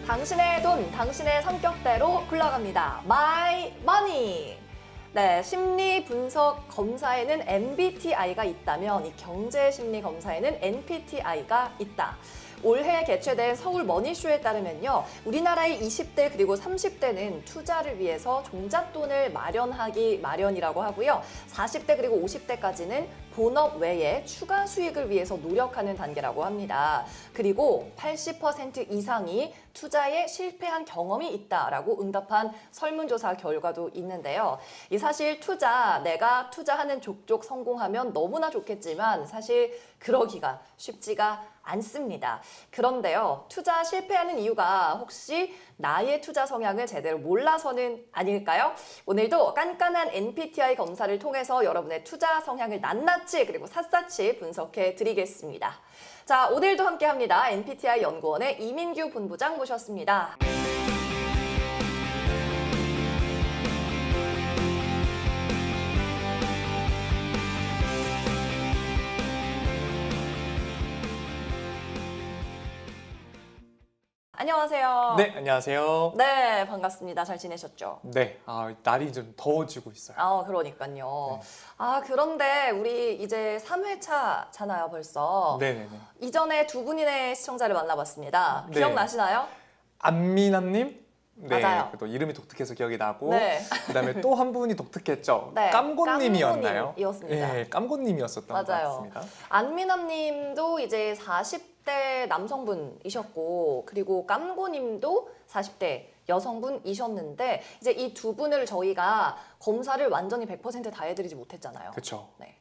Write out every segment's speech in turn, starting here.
당신의 돈, 당신의 성격대로 굴러갑니다. My Money. 네, 심리 분석 검사에는 MBTI가 있다면 이 경제 심리 검사에는 NPTI가 있다. 올해 개최된 서울 머니쇼에 따르면요. 우리나라의 20대 그리고 30대는 투자를 위해서 종잣돈을 마련하기 마련이라고 하고요. 40대 그리고 50대까지는 본업 외에 추가 수익을 위해서 노력하는 단계라고 합니다. 그리고 80% 이상이 투자에 실패한 경험이 있다라고 응답한 설문조사 결과도 있는데요. 이 사실 내가 투자하는 족족 성공하면 너무나 좋겠지만 사실 그러기가 쉽지가 않습니다. 그런데요, 투자 실패하는 이유가 혹시 나의 투자 성향을 제대로 몰라서는 아닐까요? 오늘도 깐깐한 MBTI 검사를 통해서 여러분의 투자 성향을 낱낱이 그리고 샅샅이 분석해 드리겠습니다. 자, 오늘도 함께합니다. MBTI 연구원의 이민규 본부장 모셨습니다. 안녕하세요. 네, 안녕하세요. 네, 반갑습니다. 잘 지내셨죠? 네, 날이 좀 더워지고 있어요. 그러니까요. 네. 그런데 우리 이제 3회차잖아요, 벌써. 네네네. 이전에 두 분의 시청자를 만나봤습니다. 네. 기억나시나요? 안미남님? 네, 맞아요. 또 이름이 독특해서 기억이 나고 네. 그다음에 또 한 분이 독특했죠. 네, 깜고님이었나요? 깜고님이었습니다. 네, 깜고님이었었던 것 맞아요. 같습니다. 안미남님도 이제 40대 남성분이셨고, 그리고 깜고님도 40대 여성분이셨는데, 이제 이 두 분을 저희가 검사를 완전히 100% 다 해드리지 못했잖아요. 그렇죠. 네.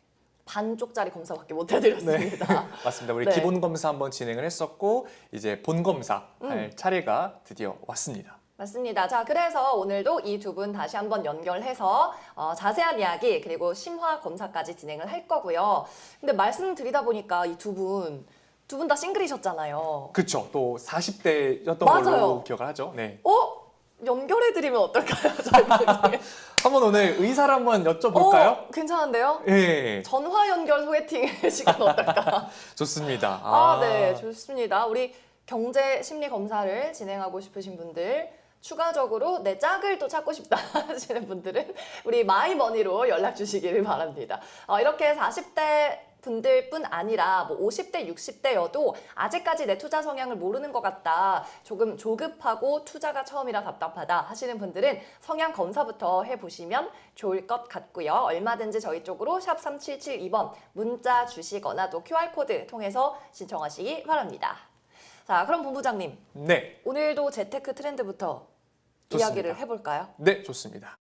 반쪽짜리 검사밖에 못 해드렸습니다. 맞습니다. 우리 네. 기본 검사 한번 진행을 했었고 이제 본 검사 할 차례가 드디어 왔습니다. 맞습니다. 자, 그래서 오늘도 이 두 분 다시 한번 연결해서 자세한 이야기 그리고 심화 검사까지 진행을 할 거고요. 근데 말씀드리다 보니까 이 두 분 다 싱글이셨잖아요. 그렇죠. 또 40대였던 맞아요. 걸로 기억을 하죠. 네. 연결해드리면 어떨까요? 저희 방송에. 한번 오늘 의사를 한번 여쭤볼까요? 괜찮은데요? 네. 전화 연결 소개팅 시간 어떨까? 좋습니다. 네, 좋습니다. 우리 경제 심리 검사를 진행하고 싶으신 분들, 추가적으로 내 짝을 또 찾고 싶다 하시는 분들은 우리 마이머니로 연락 주시기를 바랍니다. 이렇게 40대 분들뿐 아니라 뭐 50대, 60대여도 아직까지 내 투자 성향을 모르는 것 같다, 조금 조급하고 투자가 처음이라 답답하다 하시는 분들은 성향 검사부터 해보시면 좋을 것 같고요. 얼마든지 저희 쪽으로 샵 3772번 문자 주시거나 또 QR코드 통해서 신청하시기 바랍니다. 자, 그럼 본부장님. 네. 오늘도 재테크 트렌드부터 좋습니다. 이야기를 해볼까요? 네, 좋습니다.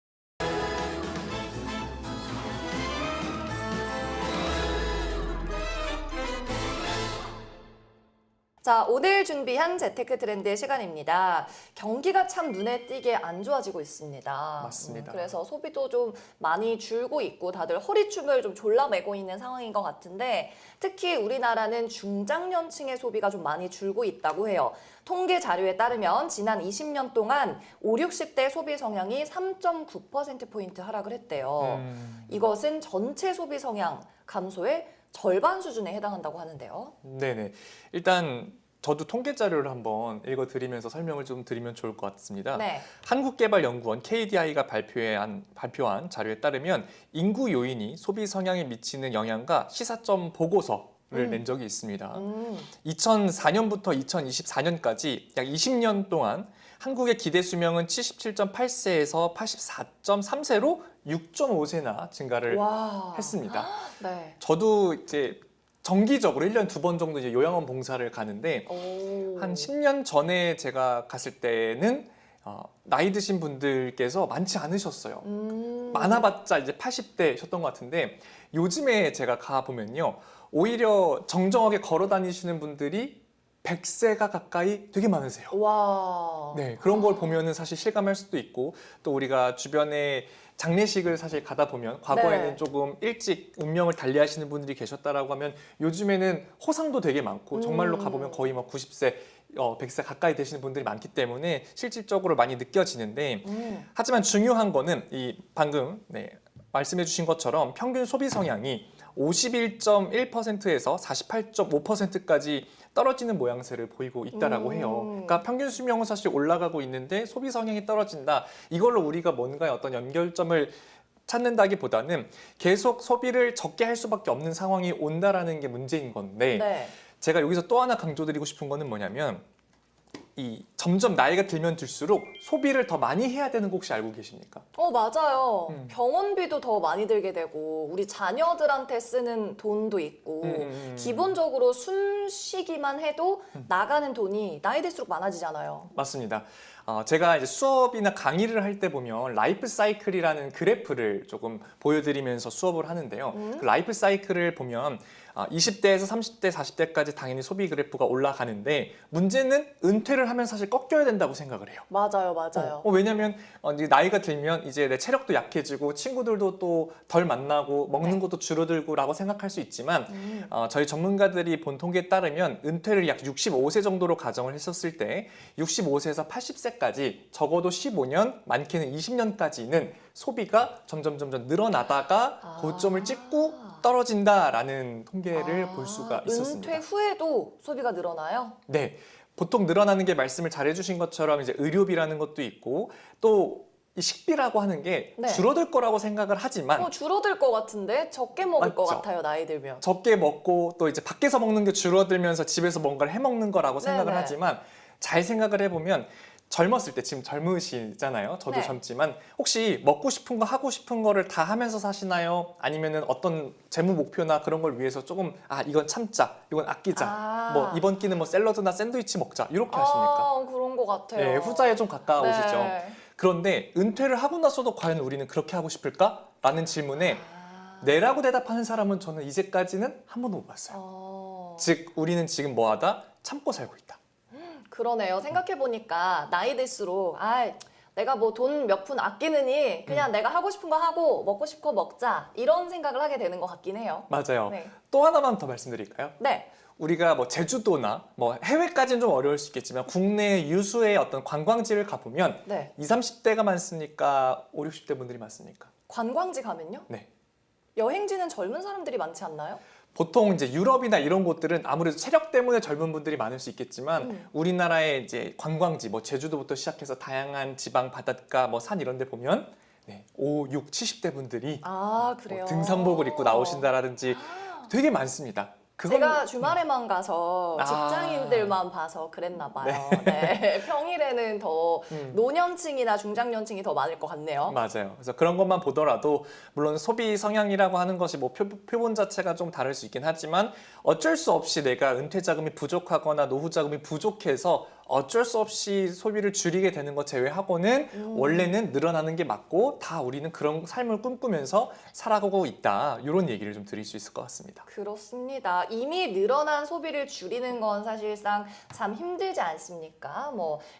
자, 오늘 준비한 재테크 트렌드의 시간입니다. 경기가 참 눈에 띄게 안 좋아지고 있습니다. 맞습니다. 그래서 소비도 좀 많이 줄고 있고 다들 허리춤을 좀 졸라매고 있는 상황인 것 같은데, 특히 우리나라는 중장년층의 소비가 좀 많이 줄고 있다고 해요. 통계 자료에 따르면 지난 20년 동안 5, 60대 소비 성향이 3.9%포인트 하락을 했대요. 이것은 전체 소비 성향 감소의 절반 수준에 해당한다고 하는데요. 네네. 일단 저도 통계 자료를 한번 읽어드리면서 설명을 좀 드리면 좋을 것 같습니다. 네. 한국개발연구원 KDI가 발표한 자료에 따르면 인구 요인이 소비 성향에 미치는 영향과 시사점 보고서를 낸 적이 있습니다. 2004년부터 2024년까지 약 20년 동안 한국의 기대 수명은 77.8세에서 84.3세로 6.5세나 증가를 했습니다. 네. 저도 이제 정기적으로 1년 2번 정도 이제 요양원 봉사를 가는데 한 10년 전에 제가 갔을 때는 나이 드신 분들께서 많지 않으셨어요. 많아봤자 이제 80대셨던 것 같은데 요즘에 제가 가보면요. 오히려 정정하게 걸어 다니시는 분들이 100세가 가까이 되게 많으세요. 와. 네, 그런 걸 보면은 사실 실감할 수도 있고, 또 우리가 주변에 장례식을 사실 가다 보면 과거에는 네. 조금 일찍 운명을 달리하시는 분들이 계셨다라고 하면 요즘에는 호상도 되게 많고 정말로 가보면 거의 막 90세, 100세 가까이 되시는 분들이 많기 때문에 실질적으로 많이 느껴지는데 하지만 중요한 거는 이 방금 말씀해 주신 것처럼 평균 소비 성향이 51.1%에서 48.5%까지 떨어지는 모양새를 보이고 있다라고 해요. 그러니까 평균 수명은 사실 올라가고 있는데 소비 성향이 떨어진다. 이걸로 우리가 뭔가의 어떤 연결점을 찾는다기보다는 계속 소비를 적게 할 수밖에 없는 상황이 온다라는 게 문제인 건데 네. 제가 여기서 또 하나 강조드리고 싶은 거는 뭐냐면 이 점점 나이가 들면 들수록 소비를 더 많이 해야 되는 거 혹시 알고 계십니까? 맞아요. 병원비도 더 많이 들게 되고 우리 자녀들한테 쓰는 돈도 있고 기본적으로 숨 쉬기만 해도 나가는 돈이 나이 들수록 많아지잖아요. 맞습니다. 제가 이제 수업이나 강의를 할 때 보면 라이프 사이클이라는 그래프를 조금 보여드리면서 수업을 하는데요. 그 라이프 사이클을 보면 20대에서 30대, 40대까지 당연히 소비 그래프가 올라가는데 문제는 은퇴를 하면 사실 꺾여야 된다고 생각을 해요. 맞아요, 맞아요. 왜냐면 이제 나이가 들면 이제 내 체력도 약해지고 친구들도 또 덜 만나고 먹는 것도 줄어들고라고 생각할 수 있지만 저희 전문가들이 본 통계에 따르면 은퇴를 약 65세 정도로 가정을 했었을 때 65세에서 80세까지 적어도 15년, 많게는 20년까지는 소비가 점점 늘어나다가 고점을 찍고 떨어진다라는 통계를 볼 수가 있었습니다. 은퇴 후에도 소비가 늘어나요? 네. 보통 늘어나는 게 말씀을 잘 해주신 것처럼 이제 의료비라는 것도 있고 또 이 식비라고 하는 게 네. 줄어들 거라고 생각을 하지만 줄어들 것 같은데 적게 먹을 것 맞죠. 같아요, 나이 들면. 적게 먹고 또 이제 밖에서 먹는 게 줄어들면서 집에서 뭔가를 해 먹는 거라고 생각을 네네. 하지만 잘 생각을 해보면 젊었을 때 지금 젊으시잖아요. 저도 네. 젊지만 혹시 먹고 싶은 거 하고 싶은 거를 다 하면서 사시나요? 아니면은 어떤 재무 목표나 그런 걸 위해서 조금 이건 참자, 이건 아끼자. 뭐 이번 끼는 뭐 샐러드나 샌드위치 먹자 이렇게 하십니까? 그런 것 같아요. 네, 후자에 좀 가까우시죠. 네. 그런데 은퇴를 하고 나서도 과연 우리는 그렇게 하고 싶을까? 라는 질문에 네라고 대답하는 사람은 저는 이제까지는 한 번도 못 봤어요. 즉 우리는 지금 뭐하다? 참고 살고 있다. 그러네요. 생각해보니까 나이 들수록 내가 뭐 돈 몇 푼 아끼느니 그냥 내가 하고 싶은 거 하고 먹고 싶은 거 먹자 이런 생각을 하게 되는 것 같긴 해요. 맞아요. 네. 또 하나만 더 말씀드릴까요? 네. 우리가 뭐 제주도나 뭐 해외까지는 좀 어려울 수 있겠지만 국내 유수의 어떤 관광지를 가보면 네. 20, 30대가 많습니까? 5, 60대 분들이 많습니까? 관광지 가면요? 네. 여행지는 젊은 사람들이 많지 않나요? 보통 이제 유럽이나 이런 곳들은 아무래도 체력 때문에 젊은 분들이 많을 수 있겠지만 우리나라의 이제 관광지 뭐 제주도부터 시작해서 다양한 지방 바닷가 뭐 산 이런 데 보면 5, 6, 70대 분들이 그래요. 뭐 등산복을 입고 나오신다라든지 되게 많습니다. 제가 주말에만 가서 직장인들만 봐서 그랬나 봐요. 네. 평일에는 더 노년층이나 중장년층이 더 많을 것 같네요. 맞아요. 그래서 그런 것만 보더라도 물론 소비 성향이라고 하는 것이 뭐 표본 자체가 좀 다를 수 있긴 하지만 어쩔 수 없이 내가 은퇴 자금이 부족하거나 노후 자금이 부족해서 어쩔 수 없이 소비를 줄이게 되는 것 제외하고는 원래는 늘어나는 게 맞고 다 우리는 그런 삶을 꿈꾸면서 살아가고 있다. 이런 얘기를 좀 드릴 수 있을 것 같습니다. 그렇습니다. 이미 늘어난 소비를 줄이는 건 사실상 참 힘들지 않습니까?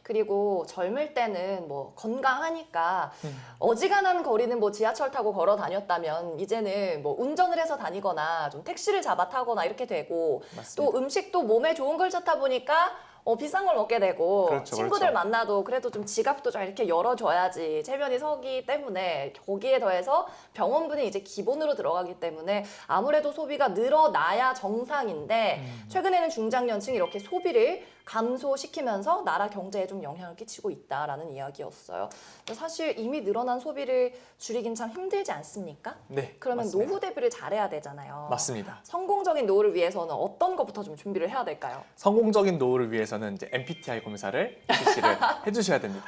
그리고 젊을 때는 건강하니까 어지간한 거리는 지하철 타고 걸어 다녔다면 이제는 운전을 해서 다니거나 좀 택시를 잡아 타거나 이렇게 되고 맞습니다. 또 음식도 몸에 좋은 걸 찾다 보니까 비싼 걸 먹게 되고 그렇죠, 친구들 그렇죠. 만나도 그래도 좀 지갑도 잘 이렇게 열어줘야지 체면이 서기 때문에 거기에 더해서 병원비는 이제 기본으로 들어가기 때문에 아무래도 소비가 늘어나야 정상인데 최근에는 중장년층이 이렇게 소비를 감소시키면서 나라 경제에 좀 영향을 끼치고 있다라는 이야기였어요. 사실 이미 늘어난 소비를 줄이긴 참 힘들지 않습니까? 네, 그러면 맞습니다. 노후 대비를 잘해야 되잖아요. 맞습니다. 성공적인 노후를 위해서는 어떤 것부터 좀 준비를 해야 될까요? 성공적인 노후를 위해서는 이제 MBTI 검사를 실시를 해주셔야 됩니다.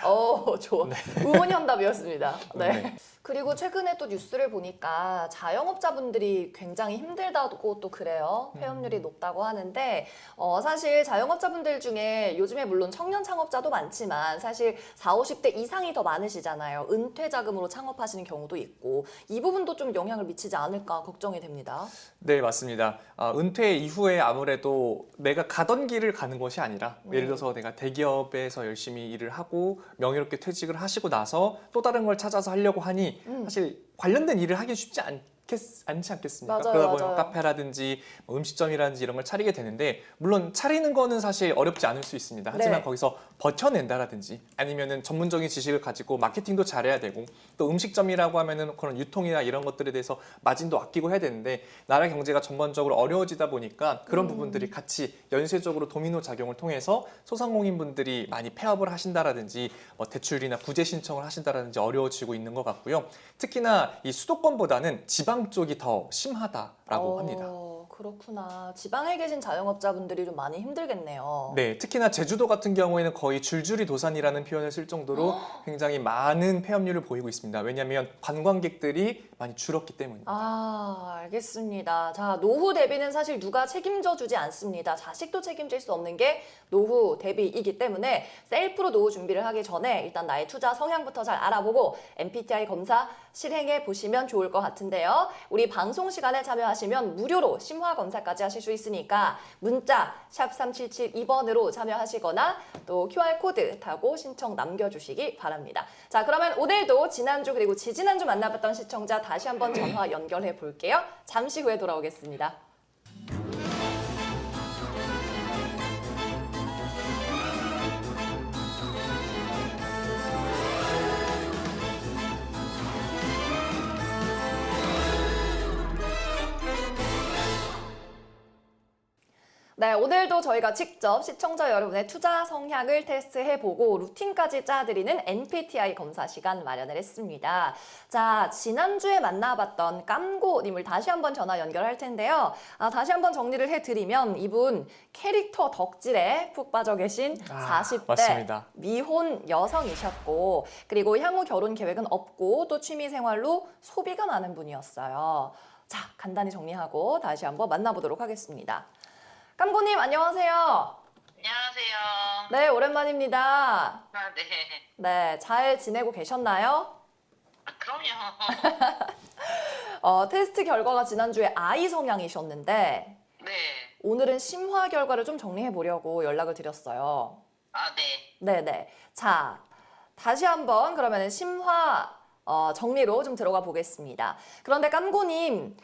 좋아. 의문현답이었습니다. 네. 네. 그리고 최근에 또 뉴스를 보니까 자영업자분들이 굉장히 힘들다고 또 그래요. 폐업률이 높다고 하는데 사실 자영업자분들 중에 요즘에 물론 청년 창업자도 많지만 사실 40, 50대 이상이 더 많으시잖아요. 은퇴 자금으로 창업하시는 경우도 있고 이 부분도 좀 영향을 미치지 않을까 걱정이 됩니다. 네, 맞습니다. 은퇴 이후에 아무래도 내가 가던 길을 가는 것이 아니라 예를 들어서 내가 대기업에서 열심히 일을 하고 명예롭게 퇴직을 하시고 나서 또 다른 걸 찾아서 하려고 하니 사실 관련된 일을 하기 쉽지 않게 않지 않겠습니까? 맞아요, 그러다 보면 맞아요. 카페라든지 뭐 음식점이라든지 이런 걸 차리게 되는데 물론 차리는 거는 사실 어렵지 않을 수 있습니다. 하지만 네. 거기서 버텨낸다라든지 아니면은 전문적인 지식을 가지고 마케팅도 잘해야 되고 또 음식점이라고 하면은 그런 유통이나 이런 것들에 대해서 마진도 아끼고 해야 되는데 나라 경제가 전반적으로 어려워지다 보니까 그런 부분들이 같이 연쇄적으로 도미노 작용을 통해서 소상공인분들이 많이 폐업을 하신다라든지 뭐 대출이나 구제 신청을 하신다라든지 어려워지고 있는 것 같고요. 특히나 이 수도권보다는 지방 쪽이 더 심하다라고 합니다. 그렇구나. 지방에 계신 자영업자분들이 좀 많이 힘들겠네요. 네, 특히나 제주도 같은 경우에는 거의 줄줄이 도산이라는 표현을 쓸 정도로 굉장히 많은 폐업률을 보이고 있습니다. 왜냐하면 관광객들이 많이 줄었기 때문입니다. 알겠습니다. 자, 노후 대비는 사실 누가 책임져 주지 않습니다. 자식도 책임질 수 없는 게 노후 대비이기 때문에 셀프로 노후 준비를 하기 전에 일단 나의 투자 성향부터 잘 알아보고 MBTI 검사 실행해 보시면 좋을 것 같은데요. 우리 방송 시간에 참여하시면 무료로 심화 검사까지 하실 수 있으니까 문자 샵 3772번으로 참여하시거나 또 QR코드 타고 신청 남겨주시기 바랍니다. 자, 그러면 오늘도 지난주 그리고 지지난주 만나봤던 시청자 다시 한번 전화 연결해 볼게요. 잠시 후에 돌아오겠습니다. 네, 오늘도 저희가 직접 시청자 여러분의 투자 성향을 테스트해보고 루틴까지 짜드리는 MBTI 검사 시간 마련을 했습니다. 자, 지난주에 만나봤던 깜고님을 다시 한번 전화 연결할 텐데요. 다시 한번 정리를 해드리면 이분 캐릭터 덕질에 푹 빠져 계신 40대 맞습니다. 미혼 여성이셨고 그리고 향후 결혼 계획은 없고 또 취미생활로 소비가 많은 분이었어요. 자, 간단히 정리하고 다시 한번 만나보도록 하겠습니다. 깜고님 안녕하세요. 안녕하세요. 네, 오랜만입니다. 네. 네, 잘 지내고 계셨나요? 그럼요. 테스트 결과가 지난주에 I 성향이셨는데 네. 오늘은 심화 결과를 좀 정리해 보려고 연락을 드렸어요. 네. 네네. 자, 다시 한번 그러면 심화 정리로 좀 들어가 보겠습니다. 그런데 깜고님,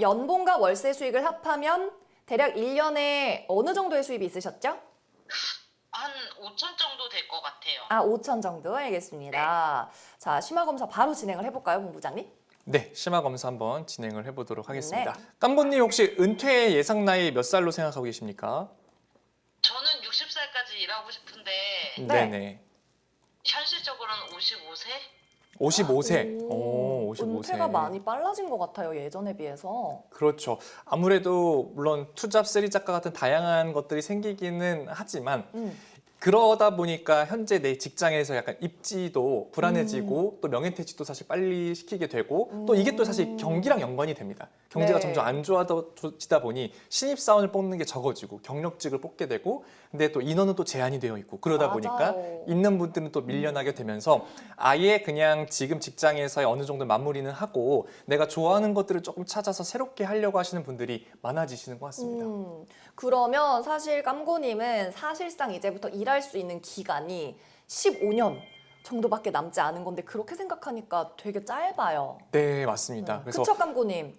연봉과 월세 수익을 합하면 대략 1년에 어느 정도의 수입이 있으셨죠? 한 5천 정도 될 것 같아요. 5천 정도 알겠습니다. 자, 심화 검사 바로 진행을 해볼까요, 본부장님? 네, 심화 검사 한번 진행을 해보도록 하겠습니다. 네. 깜보님 혹시 은퇴 예상 나이 몇 살로 생각하고 계십니까? 저는 60살까지 일하고 싶은데 네. 네네. 현실적으로는 55세? 55세. 오, 55세. 은퇴가 많이 빨라진 것 같아요, 예전에 비해서. 그렇죠. 아무래도 물론 투잡, 쓰리 작가 같은 다양한 것들이 생기기는 하지만 그러다 보니까 현재 내 직장에서 약간 입지도 불안해지고 또 명예퇴직도 사실 빨리 시키게 되고 또 이게 또 사실 경기랑 연관이 됩니다. 경제가 네. 점점 안 좋아지다 보니 신입사원을 뽑는 게 적어지고 경력직을 뽑게 되고 근데 또 인원은 또 제한이 되어 있고 그러다 맞아요. 보니까 있는 분들은 또 밀려나게 되면서 아예 그냥 지금 직장에서의 어느 정도 마무리는 하고 내가 좋아하는 것들을 조금 찾아서 새롭게 하려고 하시는 분들이 많아지시는 것 같습니다. 그러면 사실 깜고님은 사실상 이제부터 일할 수 있는 기간이 15년 정도밖에 남지 않은 건데 그렇게 생각하니까 되게 짧아요. 네, 맞습니다. 그래서 그쵸, 깜고님?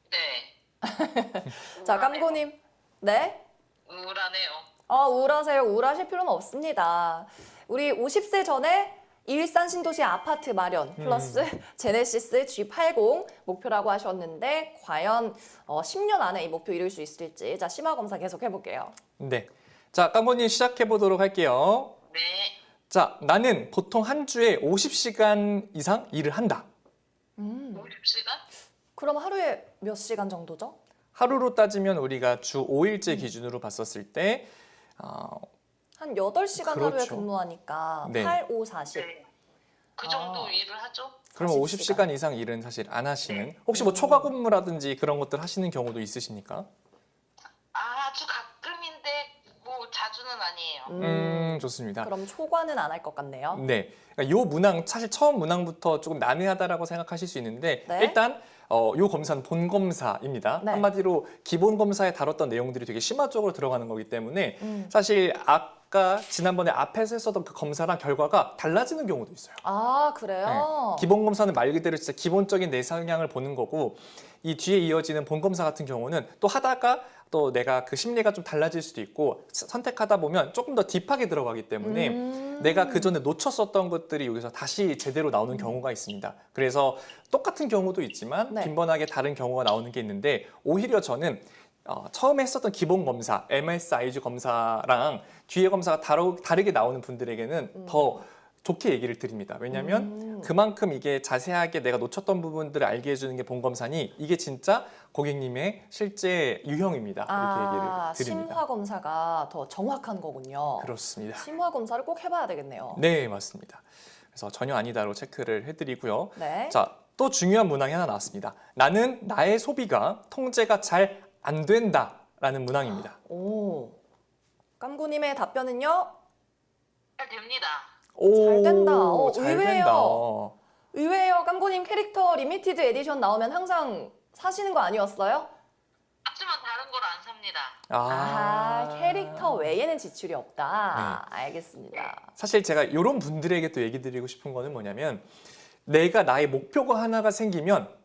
네. 자, 깜고님. 네? 우울하네요. 우울하세요. 우울하실 필요는 없습니다. 우리 50세 전에 일산 신도시 아파트 마련 플러스 제네시스 G80 목표라고 하셨는데 과연 10년 안에 이 목표 이룰 수 있을지 자 심화 검사 계속 해볼게요. 네. 자, 깜보님 시작해 보도록 할게요. 네. 자, 나는 보통 한 주에 50시간 이상 일을 한다. 50시간? 그럼 하루에 몇 시간 정도죠? 하루로 따지면 우리가 주 5일제 기준으로 봤었을 때 한 8시간 하루에 그렇죠. 근무하니까 네. 8, 5, 40. 네. 그 정도 일을 하죠? 그러면 40시간. 50시간 이상 일은 사실 안 하시는 혹시 음. 뭐 초과 근무라든지 그런 것들 하시는 경우도 있으십니까? 아주 가끔인데 뭐 자주는 아니에요. 좋습니다. 그럼 초과는 안 할 것 같네요. 네, 그러니까 요 문항 사실 처음 문항부터 조금 난해하다라고 생각하실 수 있는데 네. 일단 요 검사는 본검사입니다. 네. 한마디로 기본 검사에 다뤘던 내용들이 되게 심화적으로 들어가는 거기 때문에 음. 사실 아까 지난번에 앞에서 했었던 그 검사랑 결과가 달라지는 경우도 있어요. 아, 그래요? 네. 기본 검사는 말 그대로 진짜 기본적인 내 성향을 보는 거고 이 뒤에 이어지는 본 검사 같은 경우는 또 하다가 또 내가 그 심리가 좀 달라질 수도 있고 선택하다 보면 조금 더 딥하게 들어가기 때문에 내가 그 전에 놓쳤었던 것들이 여기서 다시 제대로 나오는 경우가 있습니다. 그래서 똑같은 경우도 있지만 네. 빈번하게 다른 경우가 나오는 게 있는데 오히려 저는 처음에 했었던 기본 검사, MSIG 검사랑 뒤에 검사가 다르게 나오는 분들에게는 더 좋게 얘기를 드립니다. 왜냐하면 그만큼 이게 자세하게 내가 놓쳤던 부분들을 알게 해주는 게 본 검사니 이게 진짜 고객님의 실제 유형입니다. 이렇게 얘기를 드립니다. 심화 검사가 더 정확한 거군요. 그렇습니다. 심화 검사를 꼭 해봐야 되겠네요. 네, 맞습니다. 그래서 전혀 아니다로 체크를 해드리고요. 네. 자, 또 중요한 문항이 하나 나왔습니다. 나는 나의 소비가 통제가 잘 안 된다라는 문항입니다. 오. 깜구님의 답변은요? 잘 됩니다. 잘 된다. 잘 의외예요. 된다. 의외예요. 깜구님 캐릭터 리미티드 에디션 나오면 항상 사시는 거 아니었어요? 하지만 다른 걸 안 삽니다. 캐릭터 외에는 지출이 없다. 알겠습니다. 사실 제가 이런 분들에게 또 얘기 드리고 싶은 거는 뭐냐면 내가 나의 목표가 하나가 생기면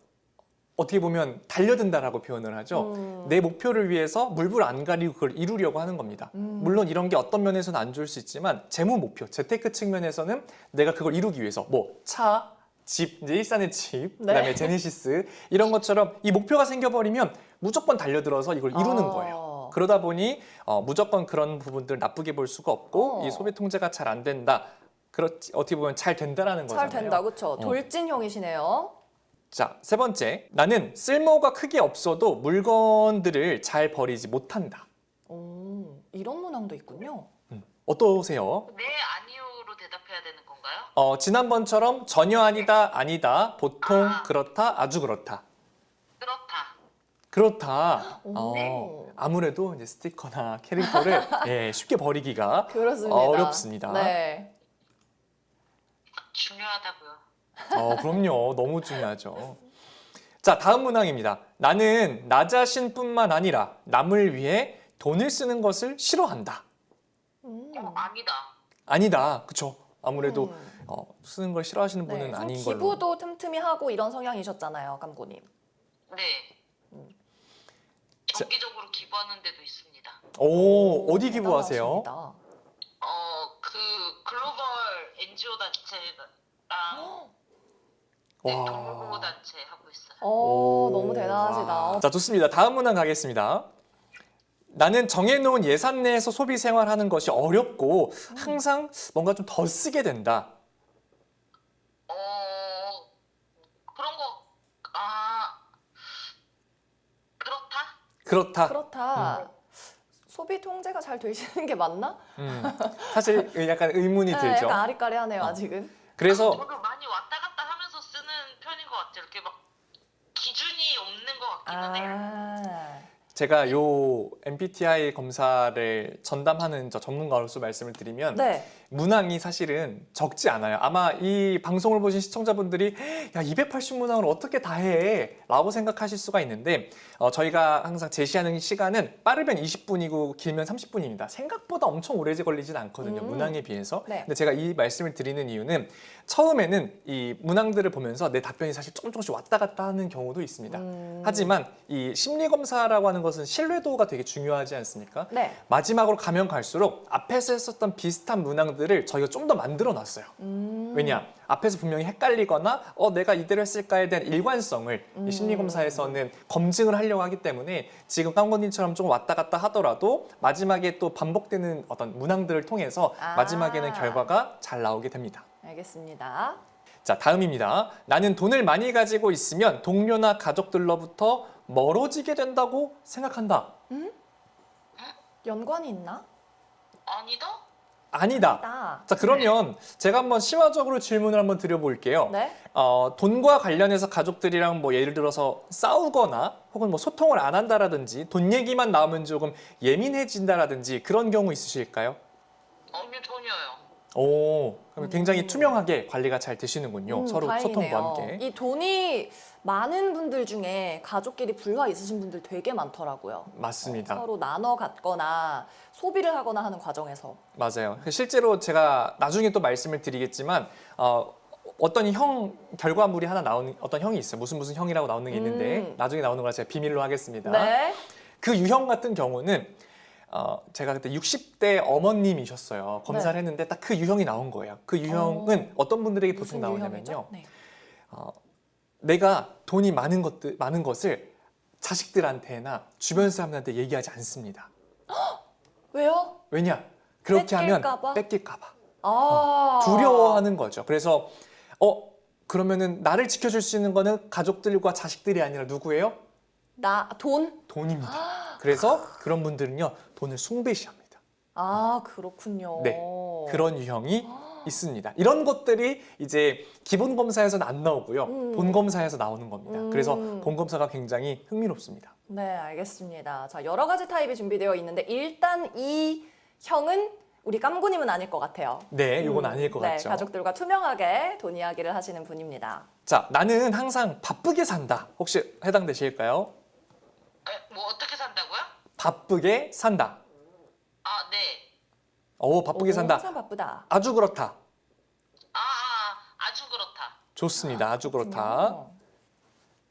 어떻게 보면 달려든다라고 표현을 하죠. 내 목표를 위해서 물불 안 가리고 그걸 이루려고 하는 겁니다. 물론 이런 게 어떤 면에서는 안 좋을 수 있지만 재무 목표, 재테크 측면에서는 내가 그걸 이루기 위해서 뭐 차, 집, 이제 일산의 집, 네. 그다음에 제네시스 이런 것처럼 이 목표가 생겨버리면 무조건 달려들어서 이걸 이루는 거예요. 그러다 보니 무조건 그런 부분들 나쁘게 볼 수가 없고 이 소비 통제가 잘 안 된다. 어떻게 보면 잘 된다라는 거잖아요. 잘 된다, 그렇죠? 돌진형이시네요. 자, 세 번째. 나는 쓸모가 크게 없어도 물건들을 잘 버리지 못한다. 이런 문항도 있군요. 어떠세요? 네, 아니요로 대답해야 되는 건가요? 지난번처럼 전혀 아니다, 아니다, 보통, 그렇다, 아주 그렇다. 그렇다. 그렇다. 오. 아무래도 이제 스티커나 캐릭터를 쉽게 버리기가 그렇습니다. 어렵습니다. 네. 중요하다고요. 그럼요. 너무 중요하죠. 자, 다음 문항입니다. 나는 나 자신뿐만 아니라 남을 위해 돈을 쓰는 것을 싫어한다. 아니다. 아니다. 그쵸. 아무래도 쓰는 걸 싫어하시는 분은 네. 아닌 좀 걸로. 기부도 틈틈이 하고 이런 성향이셨잖아요, 깜구님. 네. 정기적으로 기부하는 데도 있습니다. 어디 기부하세요? 대단하십니다. 그 글로벌 NGO 단체랑 네, 와. 동료 단체 하고 있어요. 너무 대단하시다. 와. 자, 좋습니다. 다음 문항 가겠습니다. 나는 정해놓은 예산 내에서 소비 생활하는 것이 어렵고 항상 뭔가 좀 더 쓰게 된다. 그런 거, 그렇다? 그렇다. 그렇다. 소비 통제가 잘 되시는 게 맞나? 사실 약간 의문이 네, 들죠. 약간 아리까리하네요, 아직은. 그래서 저도 많이 왔다 갔다 하면서 쓰는 편인 것 같아요. 이렇게 막 기준이 없는 것 같기는 해요. 제가 요 MBTI 검사를 전담하는 저 전문가로서 말씀을 드리면 네. 문항이 사실은 적지 않아요. 아마 이 방송을 보신 시청자분들이 야 280문항을 어떻게 다 해? 라고 생각하실 수가 있는데 저희가 항상 제시하는 시간은 빠르면 20분이고 길면 30분입니다. 생각보다 엄청 오래 걸리진 않거든요. 문항에 비해서. 네. 근데 제가 이 말씀을 드리는 이유는 처음에는 이 문항들을 보면서 내 답변이 사실 조금씩 왔다 갔다 하는 경우도 있습니다. 하지만 이 심리검사라고 하는 것은 신뢰도가 되게 중요하지 않습니까? 네. 마지막으로 가면 갈수록 앞에서 했었던 비슷한 문항들을 저희가 좀 더 만들어 놨어요. 왜냐? 앞에서 분명히 헷갈리거나 내가 이대로 했을까에 대한 일관성을 이 심리검사에서는 검증을 하려고 하기 때문에 지금 깡건님처럼 좀 왔다 갔다 하더라도 마지막에 또 반복되는 어떤 문항들을 통해서 마지막에는 결과가 잘 나오게 됩니다. 알겠습니다. 자, 다음입니다. 나는 돈을 많이 가지고 있으면 동료나 가족들로부터 멀어지게 된다고 생각한다. 연관이 있나? 아니다? 아니다. 자, 그러면 제가 한번 심화적으로 질문을 한번 드려볼게요. 네. 돈과 관련해서 가족들이랑 뭐 예를 들어서 싸우거나 혹은 뭐 소통을 안 한다라든지 돈 얘기만 나오면 조금 예민해진다라든지 그런 경우 있으실까요? 전혀요. 오, 그럼 굉장히 투명하게 관리가 잘 되시는군요. 서로 소통과 다행이네요. 함께. 이 돈이 많은 분들 중에 가족끼리 불화 있으신 분들 되게 많더라고요. 맞습니다. 서로 나눠 갖거나 소비를 하거나 하는 과정에서. 맞아요. 실제로 제가 나중에 또 말씀을 드리겠지만 어떤 형 결과물이 하나 나오는 어떤 형이 있어요. 무슨 형이라고 나오는 게 있는데 나중에 나오는 걸 제가 비밀로 하겠습니다. 네. 그 유형 같은 경우는 제가 그때 60대 어머님이셨어요. 검사를 네. 했는데 딱 그 유형이 나온 거예요. 그 유형은 어떤 분들에게 보통 무슨 나오냐면요. 유형이죠? 네. 내가 돈이 많은 것을 자식들한테나 주변 사람들한테 얘기하지 않습니다. 왜요? 왜냐? 그렇게 하면 뺏길까 봐? 뺏길까 봐. 아. 두려워하는 거죠. 그래서 그러면은 나를 지켜줄 수 있는 거는 가족들과 자식들이 아니라 누구예요? 돈? 돈입니다. 그래서 그런 분들은요, 돈을 숭배시합니다. 아, 그렇군요. 네, 그런 유형이 있습니다. 이런 것들이 이제 기본 검사에서는 안 나오고요. 본 검사에서 나오는 겁니다. 그래서 본 검사가 굉장히 흥미롭습니다. 네, 알겠습니다. 자, 여러 가지 타입이 준비되어 있는데 일단 이 형은 우리 깜구님은 아닐 것 같아요. 네, 이건 아닐 것 네, 같죠. 가족들과 투명하게 돈 이야기를 하시는 분입니다. 자, 나는 항상 바쁘게 산다. 혹시 해당되실까요? 뭐 어떻게 산다고요? 바쁘게 산다. 아, 네. 바쁘게 산다. 항상 바쁘다. 아주 그렇다. 아주 그렇다. 좋습니다. 아주 그렇다. 그렇군요.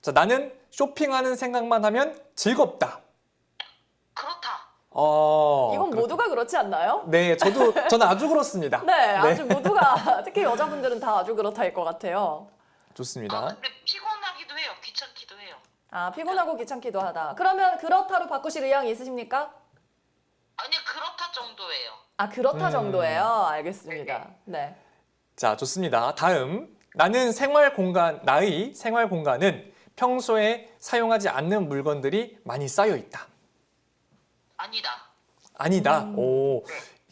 자, 나는 쇼핑하는 생각만 하면 즐겁다. 그렇다. 이건 그렇다. 모두가 그렇지 않나요? 네, 저는 아주 그렇습니다. 네, 아주 모두가 특히 여자분들은 다 아주 그렇다일 것 같아요. 좋습니다. 근데 피곤하기도 해요. 귀찮기도 해요. 아, 피곤하고 귀찮기도 하다. 그러면 그렇다로 바꾸실 의향이 있으십니까? 아니, 그렇다 정도예요. 아, 그렇다 정도예요. 알겠습니다. 네. 자, 좋습니다. 다음. 나의 생활 공간은 평소에 사용하지 않는 물건들이 많이 쌓여 있다. 아니다. 아니다. 오,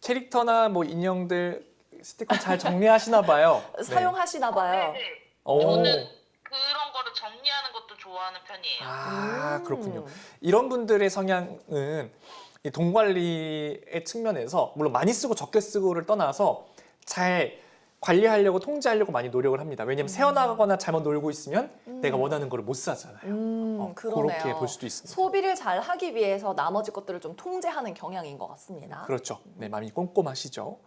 캐릭터나 뭐 인형들 스티커 잘 정리하시나 봐요. 네. 사용하시나 봐요. 네. 오. 저는 그런 거를 정리하는 것도 좋아하는 편이에요. 아, 그렇군요. 이런 분들의 성향은 이 돈 관리의 측면에서 물론 많이 쓰고 적게 쓰고를 떠나서 잘 관리하려고 통제하려고 많이 노력을 합니다. 왜냐하면 새어나가거나 잘못 놀고 있으면 내가 원하는 거를 못 사잖아요. 그러네요. 그렇게 볼 수도 있습니다. 소비를 잘 하기 위해서 나머지 것들을 좀 통제하는 경향인 것 같습니다. 그렇죠. 네, 마음이 꼼꼼하시죠.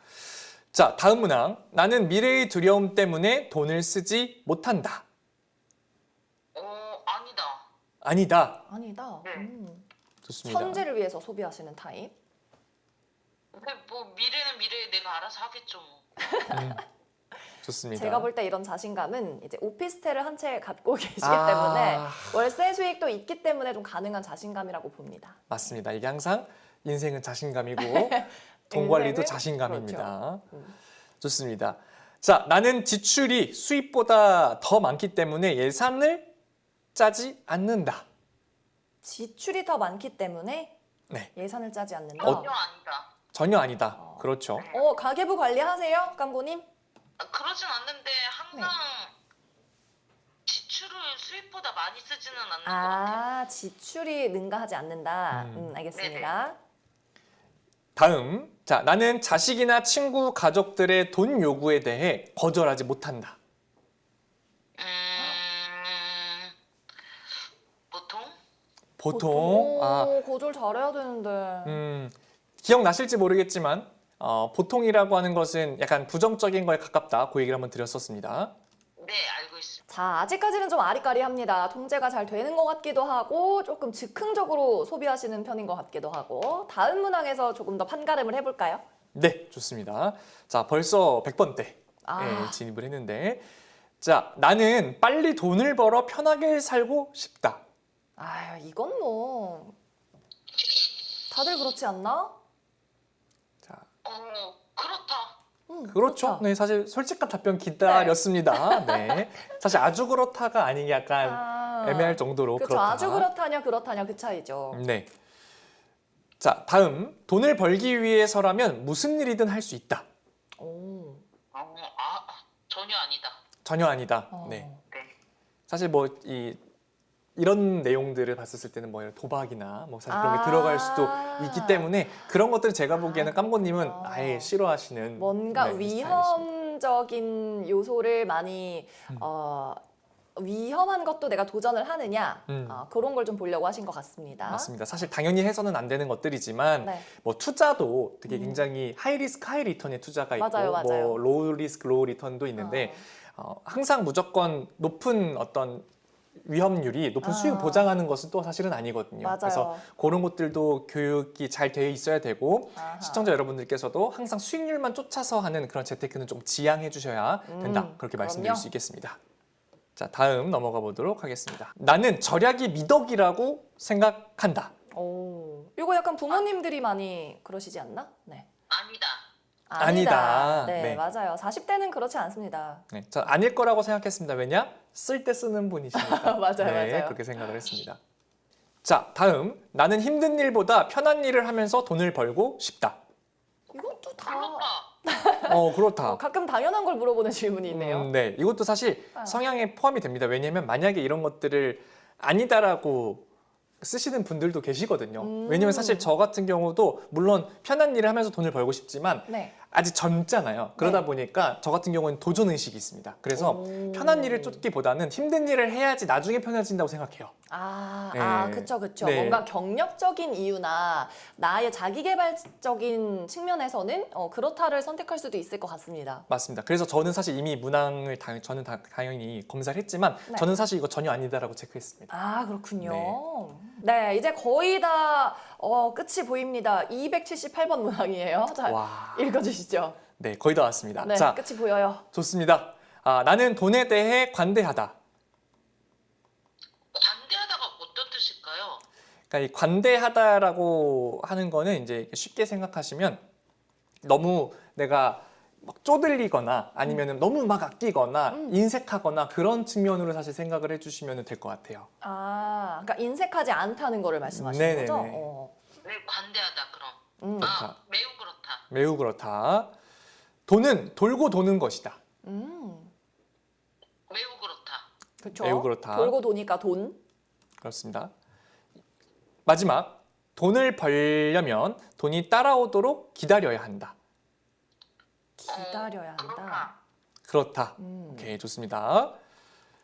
자, 다음 문항. 나는 미래의 두려움 때문에 돈을 쓰지 못한다. 아니다. 아니다. 아니다. 네. 좋습니다. 현재를 위해서 소비하시는 타입. 근데 뭐 미래는 미래에 내가 알아서 하겠죠. 뭐. 좋습니다. 제가 볼 때 이런 자신감은 이제 오피스텔을 한 채 갖고 계시기 아. 때문에 월세 수익도 있기 때문에 좀 가능한 자신감이라고 봅니다. 맞습니다. 이게 항상 인생은 자신감이고 돈 관리도 인생은 자신감입니다. 그렇죠. 좋습니다. 자, 나는 지출이 수입보다 더 많기 때문에 예산을 짜지 않는다. 지출이 더 많기 때문에 네, 예산을 짜지 않는다. 전혀 아니다. 전혀 아니다. 그렇죠. 가계부 관리하세요, 깜고님? 그러진 않는데 항상 지출을 수입보다 많이 쓰지는 않는 것 같아요. 아, 지출이 능가하지 않는다. 알겠습니다. 다음. 자, 나는 자식이나 친구, 가족들의 돈 요구에 대해 거절하지 못한다. 보통? 보통 거절 잘해야 되는데. 기억나실지 모르겠지만 보통이라고 하는 것은 약간 부정적인 거에 가깝다. 그 얘기를 한번 드렸었습니다. 네, 알고 있습니다. 자, 아직까지는 좀 아리까리합니다. 통제가 잘 되는 것 같기도 하고 조금 즉흥적으로 소비하시는 편인 것 같기도 하고 다음 문항에서 조금 더 판가름을 해볼까요? 네, 좋습니다. 자, 벌써 100번대 진입을 했는데 자, 나는 빨리 돈을 벌어 편하게 살고 싶다. 아유, 이건 뭐 다들 그렇지 않나? 자, 그렇다. 그렇죠. 그렇다. 네, 사실 솔직한 답변 기다렸습니다. 네. 사실 아주 그렇다가 아닌 게 약간 애매할 정도로 그렇죠. 그렇다. 아주 그렇다냐 그 차이죠. 네. 자, 다음. 돈을 벌기 위해서라면 무슨 일이든 할 수 있다. 오. 전혀 아니다. 전혀 아니다. 네. 네. 사실 뭐 이 이런 내용들을 봤었을 때는 뭐 도박이나 뭐 사실 그런 게 들어갈 수도 있기 때문에 그런 것들을 제가 보기에는 깜고님은 아예 싫어하시는 뭔가 네, 스타일이십니다. 위험적인 요소를 많이 위험한 것도 내가 도전을 하느냐 그런 걸 좀 보려고 하신 것 같습니다. 맞습니다. 사실 당연히 해서는 안 되는 것들이지만 네. 뭐 투자도 되게 굉장히 하이 리스크 하이 리턴의 투자가 있고 맞아요, 맞아요. 뭐 로우 리스크 로우 리턴도 있는데 항상 무조건 높은 어떤 위험률이 높은 수익을 보장하는 것은 또 사실은 아니거든요. 맞아요. 그래서 그런 것들도 교육이 잘 되어 있어야 되고 아하. 시청자 여러분들께서도 항상 수익률만 쫓아서 하는 그런 재테크는 좀 지양해 주셔야 된다. 그렇게 말씀드릴 그럼요. 수 있겠습니다. 자, 다음 넘어가 보도록 하겠습니다. 나는 절약이 미덕이라고 생각한다. 오, 이거 약간 부모님들이 많이 그러시지 않나? 네. 아니다. 아니다. 네, 네. 맞아요. 40대는 그렇지 않습니다. 네, 전 아닐 거라고 생각했습니다. 왜냐? 쓸 때 쓰는 분이시니까. 맞아요, 네, 맞아요. 그렇게 생각을 했습니다. 자, 다음. 나는 힘든 일보다 편한 일을 하면서 돈을 벌고 싶다. 이것도 다 그렇다. 그렇다. 가끔 당연한 걸 물어보는 질문이 있네요. 네, 이것도 사실 성향에 포함이 됩니다. 왜냐하면 만약에 이런 것들을 아니다라고 쓰시는 분들도 계시거든요. 왜냐면 사실 저 같은 경우도 물론 편한 일을 하면서 돈을 벌고 싶지만 네. 아직 젊잖아요. 그러다 보니까 저 같은 경우는 도전 의식이 있습니다. 그래서 편한 일을 쫓기보다는 힘든 일을 해야지 나중에 편해진다고 생각해요. 네. 그쵸. 네. 뭔가 경력적인 이유나 나의 자기개발적인 측면에서는 그렇다를 선택할 수도 있을 것 같습니다. 맞습니다. 그래서 저는 사실 이미 문항을 저는 당연히 검사를 했지만 네. 저는 사실 이거 전혀 아니다라고 체크했습니다. 아, 그렇군요. 네, 이제 거의 다 끝이 보입니다. 278번 문항이에요. 자, 와. 읽어주시죠. 네, 거의 다 왔습니다. 네, 자, 끝이 보여요. 좋습니다. 나는 돈에 대해 관대하다. 관대하다가 어떤 뜻일까요? 그러니까 이 관대하다라고 하는 거는 이제 쉽게 생각하시면 너무 내가 막 쪼들리거나 아니면은 너무 막 아끼거나 인색하거나 그런 측면으로 사실 생각을 해주시면 될 것 같아요. 그러니까 인색하지 않다는 거를 말씀하시는 네네네. 거죠? 네, 관대하다 그럼. 그렇다. 매우 그렇다. 매우 그렇다. 돈은 돌고 도는 것이다. 매우 그렇다. 그렇죠. 매우 그렇다. 돌고 도니까 돈. 그렇습니다. 마지막, 돈을 벌려면 돈이 따라오도록 기다려야 한다. 기다려야 한다. 그렇다. 그렇다. 오케이, 좋습니다.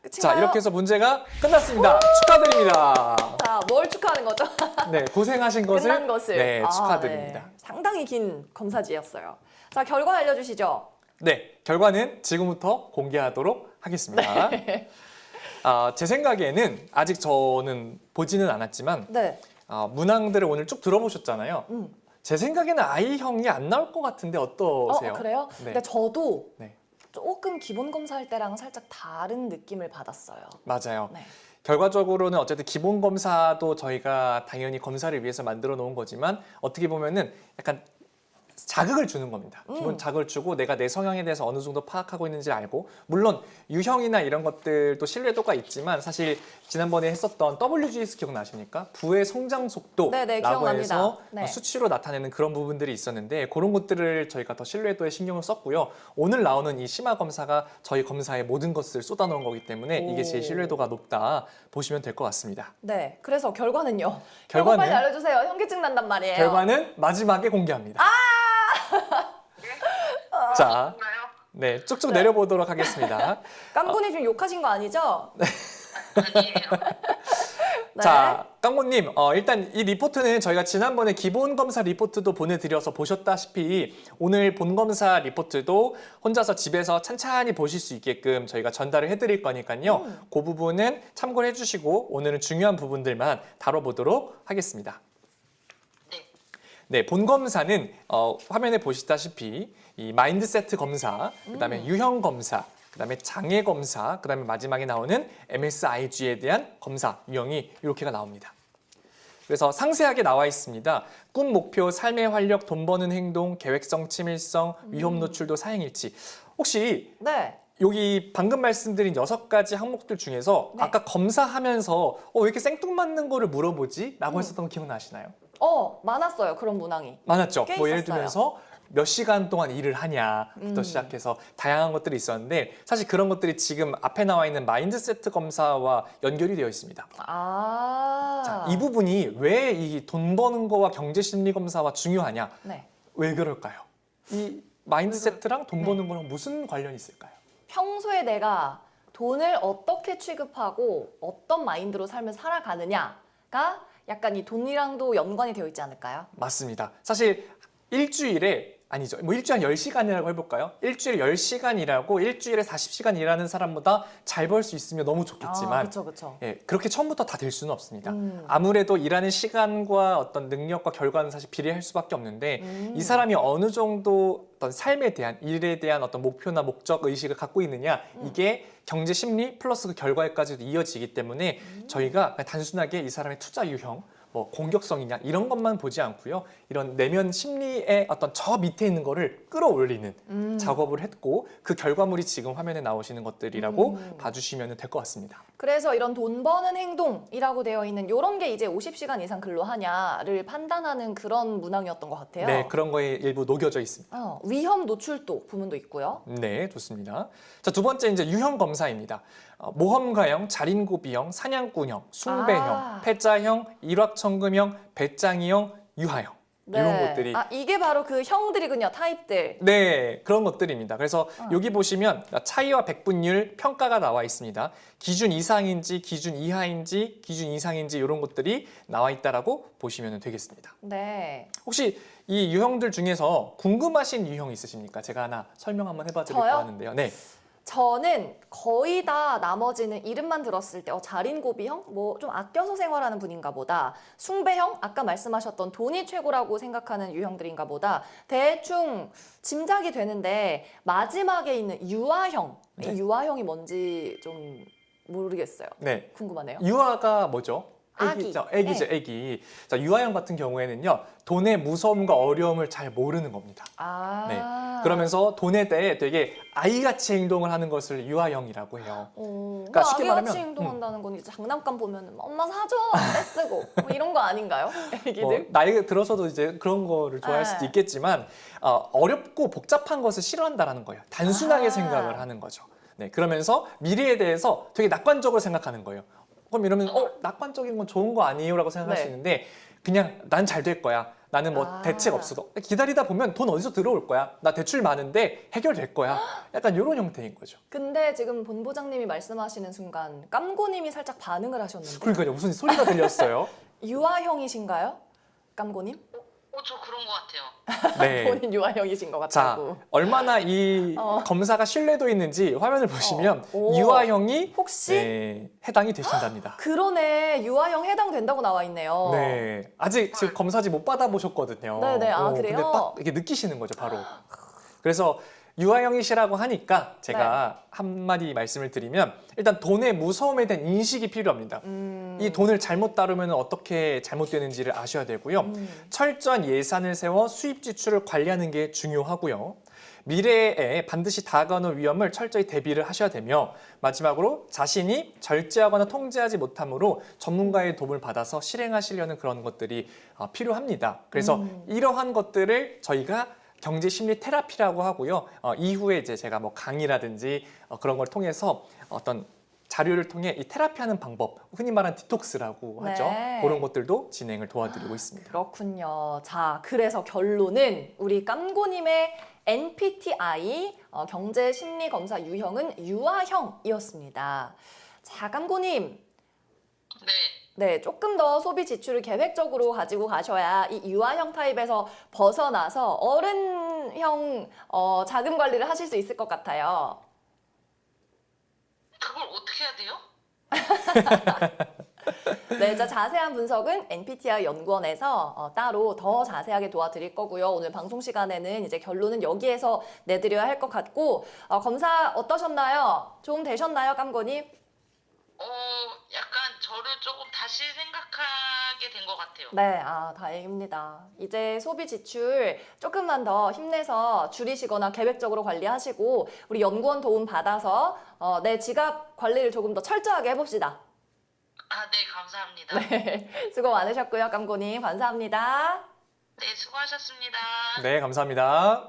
끝인가요? 자, 이렇게 해서 문제가 끝났습니다. 축하드립니다. 자, 뭘 축하하는 거죠? 네, 고생하신 것을, 끝난 것을. 네, 아, 축하드립니다. 네. 상당히 긴 검사지였어요. 자, 결과 알려주시죠. 네, 결과는 지금부터 공개하도록 하겠습니다. 네. 제 생각에는 아직 저는 보지는 않았지만 네. 문항들을 오늘 쭉 들어보셨잖아요. 제 생각에는 I형이 안 나올 것 같은데 어떠세요? 그래요? 네. 근데 저도 네. 조금 기본 검사할 때랑 살짝 다른 느낌을 받았어요. 맞아요. 네. 결과적으로는 어쨌든 기본 검사도 저희가 당연히 검사를 위해서 만들어 놓은 거지만 어떻게 보면은 약간 자극을 주는 겁니다. 기본 자극을 주고 내가 내 성향에 대해서 어느 정도 파악하고 있는지 알고 물론 유형이나 이런 것들도 신뢰도가 있지만 사실 지난번에 했었던 WGS 기억나십니까? 부의 성장 속도라고 네네, 기억납니다. 해서 네. 수치로 나타내는 그런 부분들이 있었는데 그런 것들을 저희가 더 신뢰도에 신경을 썼고요. 오늘 나오는 이 심화 검사가 저희 검사의 모든 것을 쏟아놓은 거기 때문에 이게 제일 신뢰도가 높다 보시면 될 것 같습니다. 네. 그래서 결과는요? 결과는? 빨리 알려주세요. 현기증 난단 말이에요. 결과는 마지막에 공개합니다. 자, 그런가요? 네, 쭉쭉 내려보도록 하겠습니다. 깜군이 지금 욕하신 거 아니죠? 아니에요. 네. 자, 깡모님, 일단 이 리포트는 저희가 지난번에 기본 검사 리포트도 보내드려서 보셨다시피 오늘 본 검사 리포트도 혼자서 집에서 찬찬히 보실 수 있게끔 저희가 전달을 해드릴 거니까요. 그 부분은 참고를 해주시고 오늘은 중요한 부분들만 다뤄보도록 하겠습니다. 네. 네, 본 검사는 화면에 보시다시피 이 마인드세트 검사, 그다음에 유형 검사, 그다음에 장애 검사, 그다음에 마지막에 나오는 MSIG에 대한 검사 유형이 이렇게가 나옵니다. 그래서 상세하게 나와 있습니다. 꿈, 목표, 삶의 활력, 돈 버는 행동, 계획성, 치밀성, 위험 노출도, 사행일치. 혹시 네. 여기 방금 말씀드린 6가지 항목들 중에서 네. 아까 검사하면서 왜 이렇게 생뚱맞는 거를 물어보지? 라고 했었던 거 기억나시나요? 많았어요. 그런 문항이. 많았죠. 꽤 뭐 예를 있었어요. 들면서 몇 시간 동안 일을 하냐부터 시작해서 다양한 것들이 있었는데 사실 그런 것들이 지금 앞에 나와 있는 마인드세트 검사와 연결이 되어 있습니다. 아. 자, 이 부분이 왜 이 돈 버는 거와 경제 심리 검사와 중요하냐? 네. 왜 그럴까요? 이 마인드세트랑 돈 버는 거랑 무슨 관련이 있을까요? 평소에 내가 돈을 어떻게 취급하고 어떤 마인드로 삶을 살아가느냐가 약간 이 돈이랑도 연관이 되어 있지 않을까요? 맞습니다. 사실 일주일에 아니죠. 뭐 일주일 한 10시간이라고 해볼까요? 일주일에 10시간 일하고 일주일에 40시간 일하는 사람보다 잘 벌 수 있으면 너무 좋겠지만 그렇죠, 그렇죠. 예, 그렇게 처음부터 다 될 수는 없습니다. 아무래도 일하는 시간과 어떤 능력과 결과는 사실 비례할 수밖에 없는데 이 사람이 어느 정도 어떤 삶에 대한 일에 대한 어떤 목표나 목적 의식을 갖고 있느냐 이게 경제 심리 플러스 그 결과에까지도 이어지기 때문에 저희가 그냥 단순하게 이 사람의 투자 유형 뭐 공격성이냐 이런 것만 보지 않고요. 이런 내면 심리의 어떤 저 밑에 있는 거를 끌어올리는 작업을 했고 그 결과물이 지금 화면에 나오시는 것들이라고 봐주시면 될 것 같습니다. 그래서 이런 돈 버는 행동이라고 되어 있는 이런 게 이제 50시간 이상 근로하냐를 판단하는 그런 문항이었던 것 같아요. 네, 그런 거에 일부 녹여져 있습니다. 위험 노출도 부문도 있고요. 네, 좋습니다. 자, 두 번째 이제 유형 검사입니다. 모험가형, 자린고비형, 사냥꾼형, 숭배형, 패자형, 일확천금형, 배짱이형, 유하형 이런 것들이 이게 바로 그 형들이군요, 타입들. 네, 그런 것들입니다. 그래서 여기 보시면 차이와 백분율 평가가 나와 있습니다. 기준 이상인지, 기준 이하인지, 기준 이상인지 이런 것들이 나와 있다라고 보시면 되겠습니다. 네. 혹시 이 유형들 중에서 궁금하신 유형 있으십니까? 제가 하나 설명 한번 해봐드릴까 저요? 하는데요. 네. 저는 거의 다 나머지는 이름만 들었을 때 자린고비형? 뭐 좀 아껴서 생활하는 분인가 보다. 숭배형? 아까 말씀하셨던 돈이 최고라고 생각하는 유형들인가 보다. 대충 짐작이 되는데 마지막에 있는 유아형. 네. 이 유아형이 뭔지 좀 모르겠어요. 네. 궁금하네요. 유아가 뭐죠? 아기. 애기죠, 애기죠, 네. 애기. 자, 유아형 같은 경우에는요, 돈의 무서움과 어려움을 잘 모르는 겁니다. 네. 그러면서 돈에 대해 되게 아이같이 행동을 하는 것을 유아형이라고 해요. 그러니까 쉽게 아기같이 말하면, 행동한다는 건 이제 장난감 보면 엄마 사줘 떼쓰고 뭐 이런 거 아닌가요? 애기들? 뭐 나이가 들어서도 이제 그런 거를 좋아할 수도 있겠지만 어렵고 복잡한 것을 싫어한다라는 거예요. 단순하게 생각을 하는 거죠. 네, 그러면서 미래에 대해서 되게 낙관적으로 생각하는 거예요. 그럼 이러면 낙관적인 건 좋은 거 아니에요? 라고 생각할 수 있는데 그냥 난 잘 될 거야. 나는 뭐 대책 없어도 기다리다 보면 돈 어디서 들어올 거야. 나 대출 많은데 해결될 거야. 약간 이런 형태인 거죠. 근데 지금 본부장님이 말씀하시는 순간 깜고님이 살짝 반응을 하셨는데 그러니까요. 무슨 소리가 들렸어요. 유아형이신가요? 깜고님? 저 그런 것 같아요. 네. 본인 유아형이신 것 자, 같다고. 얼마나 이 검사가 신뢰도 있는지 화면을 보시면 오. 유아형이 혹시? 네, 해당이 되신답니다. 그러네. 유아형 해당된다고 나와 있네요. 네, 아직 지금 검사지 못 받아보셨거든요. 네네, 그래요? 근데 딱 이렇게 느끼시는 거죠, 바로. 그래서 유아형이시라고 하니까 제가 한마디 말씀을 드리면 일단 돈의 무서움에 대한 인식이 필요합니다. 이 돈을 잘못 다루면 어떻게 잘못되는지를 아셔야 되고요. 철저한 예산을 세워 수입 지출을 관리하는 게 중요하고요. 미래에 반드시 다가오는 위험을 철저히 대비를 하셔야 되며 마지막으로 자신이 절제하거나 통제하지 못함으로 전문가의 도움을 받아서 실행하시려는 그런 것들이 필요합니다. 그래서 이러한 것들을 저희가 경제 심리 테라피라고 하고요. 이후에 이제 제가 뭐 강의라든지 그런 걸 통해서 어떤 자료를 통해 이 테라피하는 방법, 흔히 말하는 디톡스라고 하죠. 네. 그런 것들도 진행을 도와드리고 있습니다. 그렇군요. 자, 그래서 결론은 우리 깜고님의 MBTI 경제심리검사 유형은 유아형이었습니다. 자, 깜고님. 네, 조금 더 소비 지출을 계획적으로 가지고 가셔야 이 유아형 타입에서 벗어나서 어른형 자금 관리를 하실 수 있을 것 같아요. 그걸 어떻게 해야 돼요? 네, 자, 자세한 분석은 MBTI 연구원에서 따로 더 자세하게 도와드릴 거고요. 오늘 방송 시간에는 이제 결론은 여기에서 내드려야 할 것 같고 검사 어떠셨나요? 좀 되셨나요, 깜고님? 약간 저를 조금 다시 생각하게 된 것 같아요. 네, 다행입니다. 이제 소비 지출 조금만 더 힘내서 줄이시거나 계획적으로 관리하시고 우리 연구원 도움 받아서 내 지갑 관리를 조금 더 철저하게 해봅시다. 네, 감사합니다. 네, 수고 많으셨고요, 깜고님. 감사합니다. 네, 수고하셨습니다. 네, 감사합니다.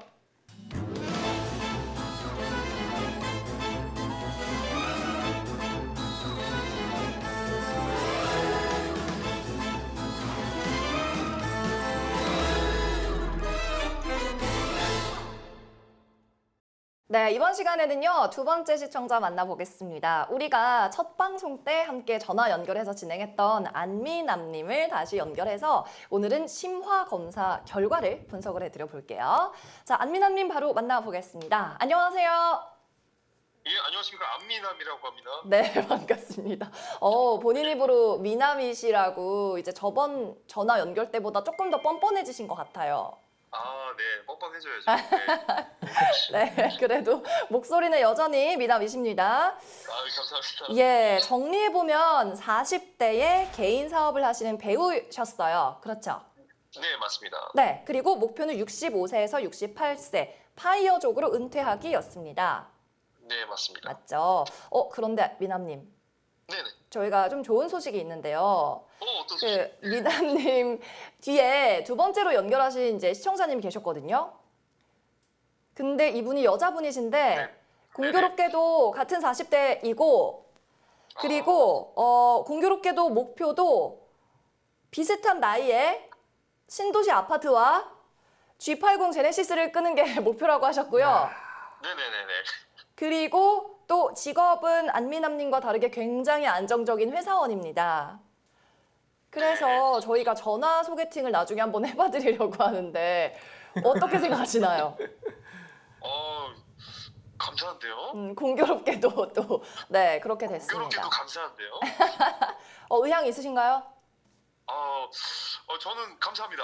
네, 이번 시간에는요, 두 번째 시청자 만나보겠습니다. 우리가 첫 방송 때 함께 전화 연결해서 진행했던 안미남님을 다시 연결해서 오늘은 심화 검사 결과를 분석을 해드려 볼게요. 자, 안미남님 바로 만나보겠습니다. 안녕하세요. 예, 안녕하십니까. 안미남이라고 합니다. 네, 반갑습니다. 본인 입으로 미남이시라고 이제 저번 전화 연결 때보다 조금 더 뻔뻔해지신 것 같아요. 아, 네. 뻔뻔해져야죠. 네. 네, 그래도 목소리는 여전히 미남이십니다. 아, 감사합니다. 예, 정리해보면 40대에 개인 사업을 하시는 배우셨어요. 그렇죠? 네, 맞습니다. 네, 그리고 목표는 65세에서 68세 파이어족으로 은퇴하기였습니다. 네, 맞습니다. 맞죠? 그런데 미남님, 네네. 저희가 좀 좋은 소식이 있는데요. 어떤 소식? 그 미남님 뒤에 두 번째로 연결하신 이제 시청자님이 계셨거든요. 근데 이분이 여자분이신데 네. 공교롭게도 같은 40대이고 그리고 공교롭게도 목표도 비슷한 나이에 신도시 아파트와 G80 제네시스를 끄는 게 목표라고 하셨고요. 네네네네. 그리고 또 직업은 안미남님과 다르게 굉장히 안정적인 회사원입니다. 그래서 저희가 전화 소개팅을 나중에 한번 해봐드리려고 하는데 어떻게 생각하시나요? 감사한데요? 공교롭게도 또 네 그렇게 됐습니다. 공교롭게도 감사한데요? 의향 있으신가요? 저는 감사합니다.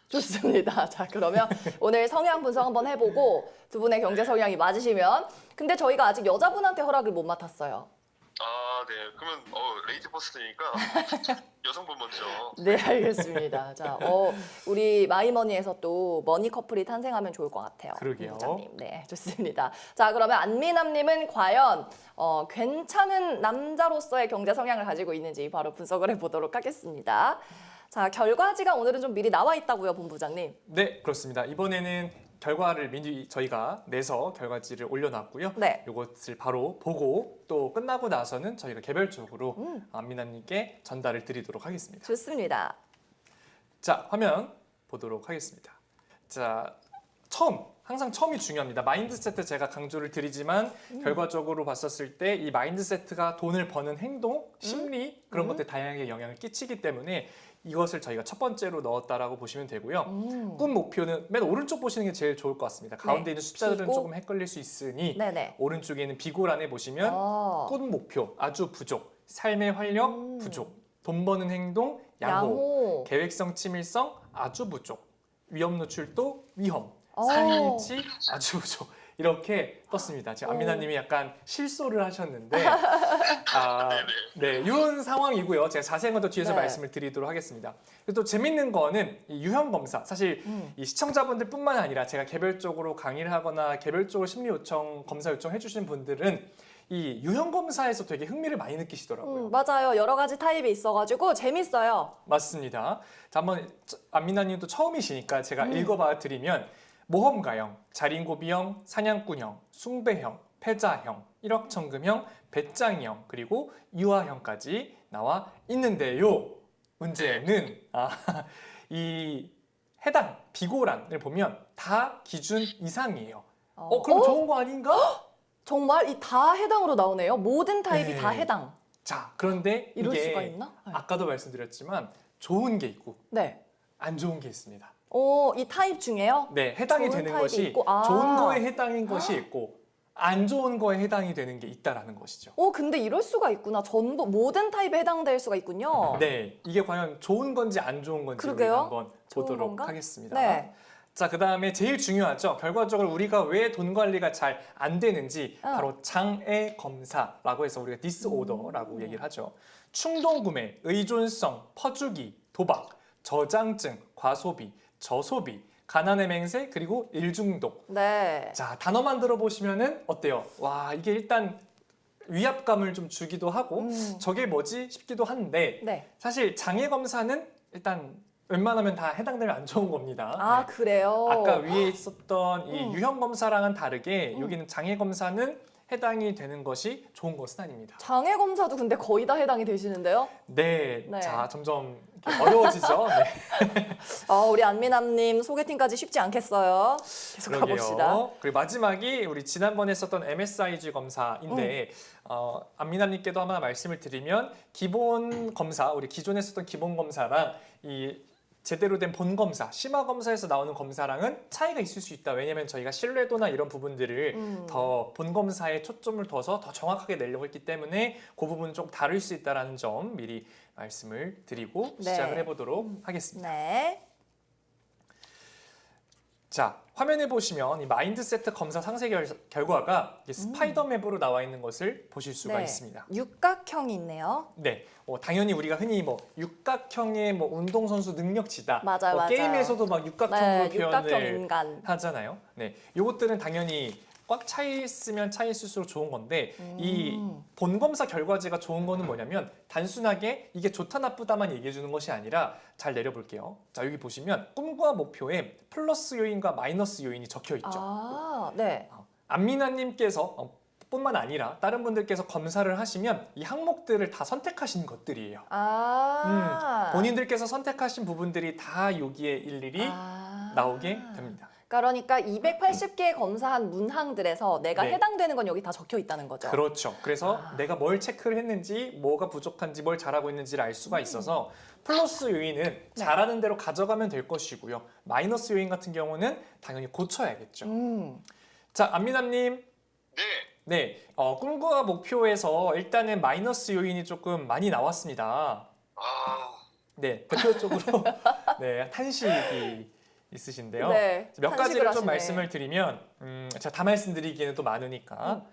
좋습니다. 자, 그러면 오늘 성향 분석 한번 해보고 두 분의 경제 성향이 맞으시면 근데 저희가 아직 여자분한테 허락을 못 맡았어요. 아, 네. 그러면 레이트 버스트니까 여성분 먼저. 네, 알겠습니다. 자, 우리 마이머니에서 또 머니 커플이 탄생하면 좋을 것 같아요. 그러게요. 부장님. 네, 좋습니다. 자, 그러면 안미남님은 과연 괜찮은 남자로서의 경제 성향을 가지고 있는지 바로 분석을 해보도록 하겠습니다. 자, 결과지가 오늘은 좀 미리 나와 있다고요, 본부장님. 네, 그렇습니다. 이번에는 결과를 미리 저희가 내서 결과지를 올려놨고요. 네. 이것을 바로 보고 또 끝나고 나서는 저희가 개별적으로 안미남님께 전달을 드리도록 하겠습니다. 좋습니다. 자, 화면 보도록 하겠습니다. 자, 항상 처음이 중요합니다. 마인드세트 제가 강조를 드리지만 결과적으로 봤었을 때 이 마인드세트가 돈을 버는 행동, 심리 그런 것들 다양하게 영향을 끼치기 때문에 이것을 저희가 첫 번째로 넣었다라고 보시면 되고요. 꿈 목표는 맨 오른쪽 보시는 게 제일 좋을 것 같습니다. 가운데 있는 숫자들은 비고? 조금 헷갈릴 수 있으니 네네. 오른쪽에 있는 비고란에 보시면 꿈 목표 아주 부족, 삶의 활력 부족, 돈 버는 행동 양호, 계획성 치밀성 아주 부족, 위험 노출도 위험, 삶일치 아주 부족. 이렇게 떴습니다. 지금 안미나님이 약간 실소를 하셨는데 네, 이런 상황이고요. 제가 자세한 건 또 뒤에서 네. 말씀을 드리도록 하겠습니다. 그리고 또 재밌는 거는 이 유형 검사, 사실 이 시청자분들뿐만 아니라 제가 개별적으로 강의를 하거나 개별적으로 심리 요청, 검사 요청 해주시는 분들은 이 유형 검사에서 되게 흥미를 많이 느끼시더라고요. 맞아요. 여러 가지 타입이 있어가지고 재밌어요. 맞습니다. 자, 한번 안미나님도 처음이시니까 제가 읽어봐 드리면 모험가형, 자린고비형, 사냥꾼형, 숭배형, 패자형, 일확천금형, 배짱이형, 그리고 유아형까지 나와 있는데요. 문제는 이 해당 비고란을 보면 다 기준 이상이에요. 그럼 좋은 거 아닌가? 정말 이 다 해당으로 나오네요. 모든 타입이 네. 다 해당. 자, 그런데 이럴 이게 수가 있나? 네. 아까도 말씀드렸지만 좋은 게 있고 네. 안 좋은 게 있습니다. 이 타입 중에요? 네, 해당이 좋은 되는 타입이 것이 있고, 좋은 거에 해당인 것이 있고 안 좋은 거에 해당이 되는 게 있다라는 것이죠. 근데 이럴 수가 있구나. 전부 모든 타입에 해당될 수가 있군요. 네, 이게 과연 좋은 건지 안 좋은 건지 그러게요. 우리가 한번 좋은 보도록 건가? 하겠습니다. 네. 자, 그 다음에 제일 중요하죠. 결과적으로 우리가 왜 돈 관리가 잘 안 되는지 바로 장애 검사라고 해서 우리가 디스오더라고 얘기를 하죠. 충동 구매, 의존성, 퍼주기, 도박, 저장증, 과소비, 저소비, 가난의 맹세, 그리고 일중독. 네. 자, 단어만 들어보시면은 어때요? 와, 이게 일단 위압감을 좀 주기도 하고 저게 뭐지 싶기도 한데 네. 사실 장애 검사는 일단 웬만하면 다 해당되면 안 좋은 겁니다. 아, 네. 그래요? 아까 위에 있었던 이 음. 유형 검사랑은 다르게 여기는 장애 검사는 해당이 되는 것이 좋은 것은 아닙니다. 장애 검사도 근데 거의 다 해당이 되시는데요? 네, 네. 자 점점 이렇게 어려워지죠. 네. 우리 안미남님 소개팅까지 쉽지 않겠어요. 계속 가봅시다. 그리고 마지막이 우리 지난번에 했었던 MSIG 검사인데 안미남님께도 하나 말씀을 드리면 기본 검사, 우리 기존에 했었던 기본 검사랑 이 제대로 된 본 검사, 심화 검사에서 나오는 검사랑은 차이가 있을 수 있다. 왜냐하면 저희가 신뢰도나 이런 부분들을 더 본 검사에 초점을 둬서 더 정확하게 내려고 했기 때문에 그 부분은 좀 다를 수 있다는 점 미리 말씀을 드리고 네. 시작을 해보도록 하겠습니다. 네. 자, 화면에 보시면 이 마인드세트 검사 상세 결과가 이게 스파이더맵으로 나와 있는 것을 보실 수가 네. 있습니다. 육각형이 있네요. 네, 당연히 우리가 흔히 뭐 육각형의 뭐 운동선수 능력치다, 맞아요, 맞아요. 게임에서도 막 육각형으로 네, 육각형 표현을 인간. 하잖아요. 네, 요것들은 당연히 꽉 차 있으면 차 있을수록 좋은 건데 이 본검사 결과지가 좋은 거는 뭐냐면 단순하게 이게 좋다 나쁘다만 얘기해 주는 것이 아니라 잘 내려볼게요. 자, 여기 보시면 꿈과 목표에 플러스 요인과 마이너스 요인이 적혀 있죠. 아, 네. 안미나님께서 뿐만 아니라 다른 분들께서 검사를 하시면 이 항목들을 다 선택하신 것들이에요. 본인들께서 선택하신 부분들이 다 여기에 일일이 나오게 됩니다. 그러니까 280개 검사한 문항들에서 내가 네. 해당되는 건 여기 다 적혀 있다는 거죠. 그렇죠. 그래서 내가 뭘 체크를 했는지, 뭐가 부족한지, 뭘 잘하고 있는지를 알 수가 있어서 플러스 요인은 잘하는 대로 가져가면 될 것이고요. 마이너스 요인 같은 경우는 당연히 고쳐야겠죠. 자, 안미남님. 네. 네, 꿈과 목표에서 일단은 마이너스 요인이 조금 많이 나왔습니다. 네, 대표적으로 네, 탄식이 있으신데요. 네, 몇 탄식을 가지를 좀 하시네. 말씀을 드리면 제가 다 말씀드리기에는 또 많으니까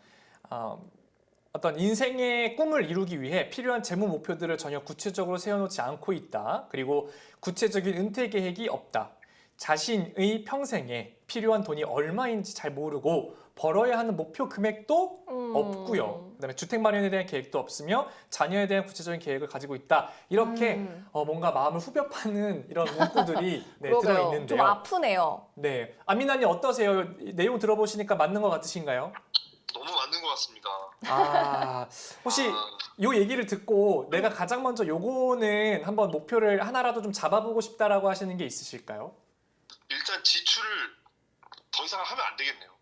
어떤 인생의 꿈을 이루기 위해 필요한 재무 목표들을 전혀 구체적으로 세워놓지 않고 있다. 그리고 구체적인 은퇴 계획이 없다. 자신의 평생에 필요한 돈이 얼마인지 잘 모르고 벌어야 하는 목표 금액도 없고요. 그다음에 주택 마련에 대한 계획도 없으며 자녀에 대한 구체적인 계획을 가지고 있다. 이렇게 뭔가 마음을 후벼파는 이런 문구들이 네, 그러게요. 들어있는데요. 좀 아프네요. 네, 안미나님 어떠세요? 내용 들어보시니까 맞는 것 같으신가요? 너무 맞는 것 같습니다. 혹시 요 얘기를 듣고 내가 가장 먼저 요거는 한번 목표를 하나라도 좀 잡아보고 싶다라고 하시는 게 있으실까요? 일단 지출을 더 이상 하면 안 되겠네요.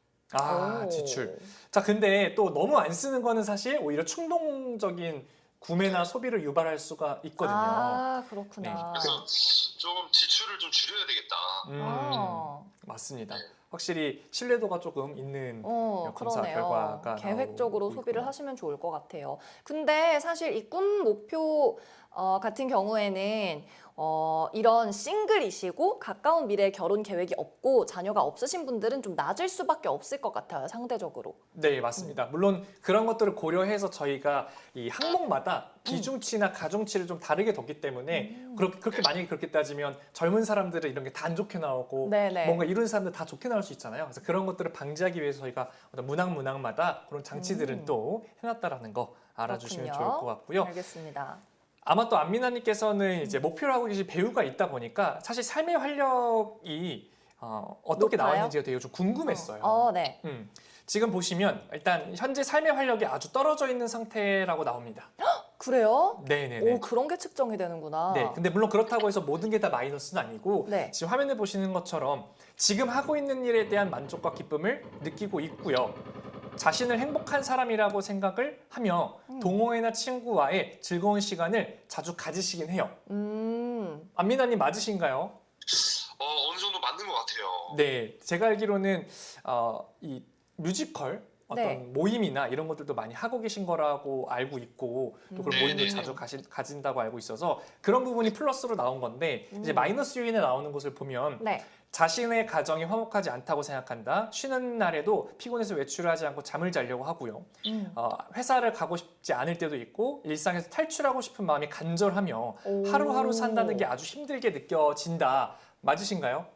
지출. 자, 근데 또 너무 안 쓰는 거는 사실 오히려 충동적인 구매나 소비를 유발할 수가 있거든요. 그렇구나. 그래서 조금 지출을 좀 줄여야 되겠다. 맞습니다. 확실히 신뢰도가 조금 있는 검사 그러네요. 결과가 계획적으로 나오고 소비를 있고요. 하시면 좋을 것 같아요. 근데 사실 이 꿈 목표 같은 경우에는 이런 싱글이시고 가까운 미래에 결혼 계획이 없고 자녀가 없으신 분들은 좀 낮을 수밖에 없을 것 같아요, 상대적으로. 네, 맞습니다. 물론 그런 것들을 고려해서 저희가 이 항목마다 기준치나 가중치를 좀 다르게 뒀기 때문에 그렇게 만약에 그렇게 따지면 젊은 사람들은 이런 게 다 안 좋게 나오고 네네. 뭔가 이런 사람들 다 좋게 나올 수 있잖아요. 그래서 그런 것들을 방지하기 위해서 저희가 어떤 문항마다 그런 장치들은 또 해놨다라는 거 알아주시면 그렇군요. 좋을 것 같고요. 알겠습니다. 아마 또 안미나님께서는 이제 목표를 하고 계신 배우가 있다 보니까 사실 삶의 활력이 어떻게 높아요? 나왔는지가 되게 좀 궁금했어요. 네. 지금 보시면 일단 현재 삶의 활력이 아주 떨어져 있는 상태라고 나옵니다. 그래요? 네네네. 오, 그런 게 측정이 되는구나. 네, 근데 물론 그렇다고 해서 모든 게 다 마이너스는 아니고 네. 지금 화면에 보시는 것처럼 지금 하고 있는 일에 대한 만족과 기쁨을 느끼고 있고요. 자신을 행복한 사람이라고 생각을 하며 동호회나 친구와의 즐거운 시간을 자주 가지시긴 해요. 안미나님 맞으신가요? 어느 정도 맞는 것 같아요. 네, 제가 알기로는 이 뮤지컬 어떤 네. 모임이나 이런 것들도 많이 하고 계신 거라고 알고 있고 또 그런 모임도 자주 가진다고 알고 있어서 그런 부분이 플러스로 나온 건데 이제 마이너스 요인에 나오는 것을 보면 네. 자신의 가정이 화목하지 않다고 생각한다. 쉬는 날에도 피곤해서 외출을 하지 않고 잠을 자려고 하고요. 회사를 가고 싶지 않을 때도 있고 일상에서 탈출하고 싶은 마음이 간절하며 하루하루 산다는 게 아주 힘들게 느껴진다. 맞으신가요?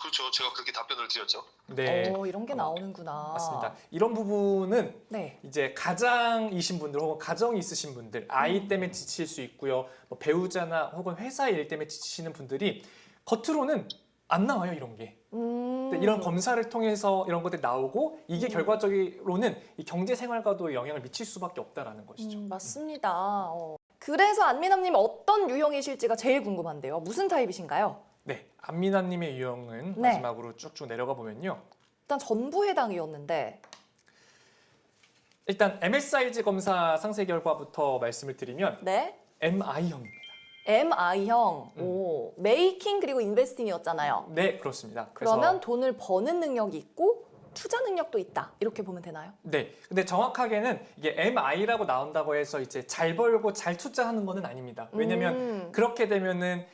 그렇죠. 제가 그렇게 답변을 드렸죠. 네. 이런 게 나오는구나. 맞습니다. 이런 부분은 네. 이제 가장이신 분들 혹은 가정이 있으신 분들, 아이 때문에 지칠 수 있고요. 뭐 배우자나 혹은 회사 일 때문에 지치시는 분들이 겉으로는 안 나와요, 이런 게. 근데 이런 검사를 통해서 이런 것들이 나오고 이게 결과적으로는 이 경제 생활과도 영향을 미칠 수밖에 없다라는 것이죠. 맞습니다. 그래서 안미남님 어떤 유형이실지가 제일 궁금한데요. 무슨 타입이신가요? 네, 안미나님의 유형은 네. 마지막으로 쭉쭉 내려가 보면요. 일단 전부 해당이었는데 일단 MSIG 검사 상세 결과부터 말씀을 드리면 네. MI형입니다. MI형, 메이킹 그리고 인베스팅이었잖아요. 네, 그렇습니다. 그러면 돈을 버는 능력이 있고 투자 능력도 있다. 이렇게 보면 되나요? 네, 근데 정확하게는 이게 MI라고 나온다고 해서 이제 잘 벌고 잘 투자하는 거는 아닙니다. 왜냐면 그렇게 되면은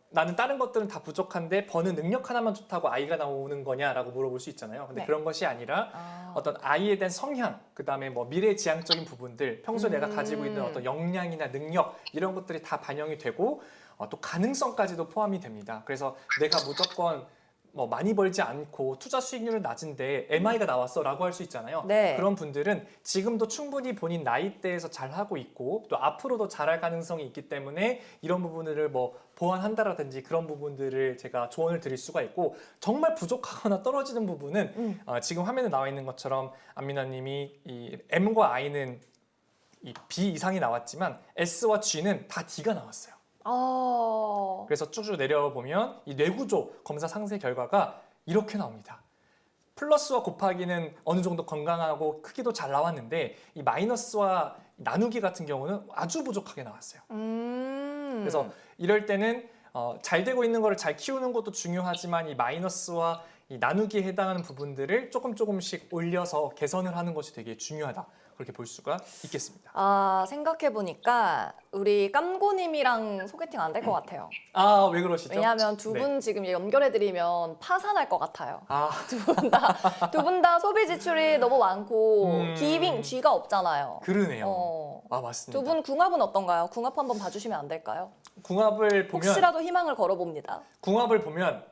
나는 다른 것들은 다 부족한데 버는 능력 하나만 좋다고 I가 나오는 거냐라고 물어볼 수 있잖아요. 근데 네. 그런 것이 아니라 어떤 I에 대한 성향, 그다음에 뭐 미래지향적인 부분들, 평소에 내가 가지고 있는 어떤 역량이나 능력 이런 것들이 다 반영이 되고 또 가능성까지도 포함이 됩니다. 그래서 내가 무조건 뭐 많이 벌지 않고 투자 수익률은 낮은데 MI가 나왔어라고 할 수 있잖아요. 네. 그런 분들은 지금도 충분히 본인 나이대에서 잘 하고 있고 또 앞으로도 잘할 가능성이 있기 때문에 이런 부분들을 뭐 보완한다라든지 그런 부분들을 제가 조언을 드릴 수가 있고 정말 부족하거나 떨어지는 부분은 지금 화면에 나와 있는 것처럼 안미나님이 이 M과 I는 이 B 이상이 나왔지만 S와 G는 다 D가 나왔어요. 그래서 쭉쭉 내려보면 이 뇌구조 검사 상세 결과가 이렇게 나옵니다. 플러스와 곱하기는 어느 정도 건강하고 크기도 잘 나왔는데 이 마이너스와 나누기 같은 경우는 아주 부족하게 나왔어요. 그래서 이럴 때는 잘 되고 있는 거를 잘 키우는 것도 중요하지만 이 마이너스와 이 나누기에 해당하는 부분들을 조금씩 올려서 개선을 하는 것이 되게 중요하다. 그렇게 볼 수가 있겠습니다. 생각해보니까 우리 깜고님이랑 소개팅 안 될 것 같아요. 왜 그러시죠? 왜냐하면 두 분 네. 지금 연결해드리면 파산할 것 같아요. 아, 두 분 다 소비 지출이 너무 많고 기빙 G가 없잖아요. 그러네요. 맞습니다. 두 분 궁합은 어떤가요? 궁합 한번 봐주시면 안 될까요? 궁합을 보면 혹시라도 희망을 걸어봅니다.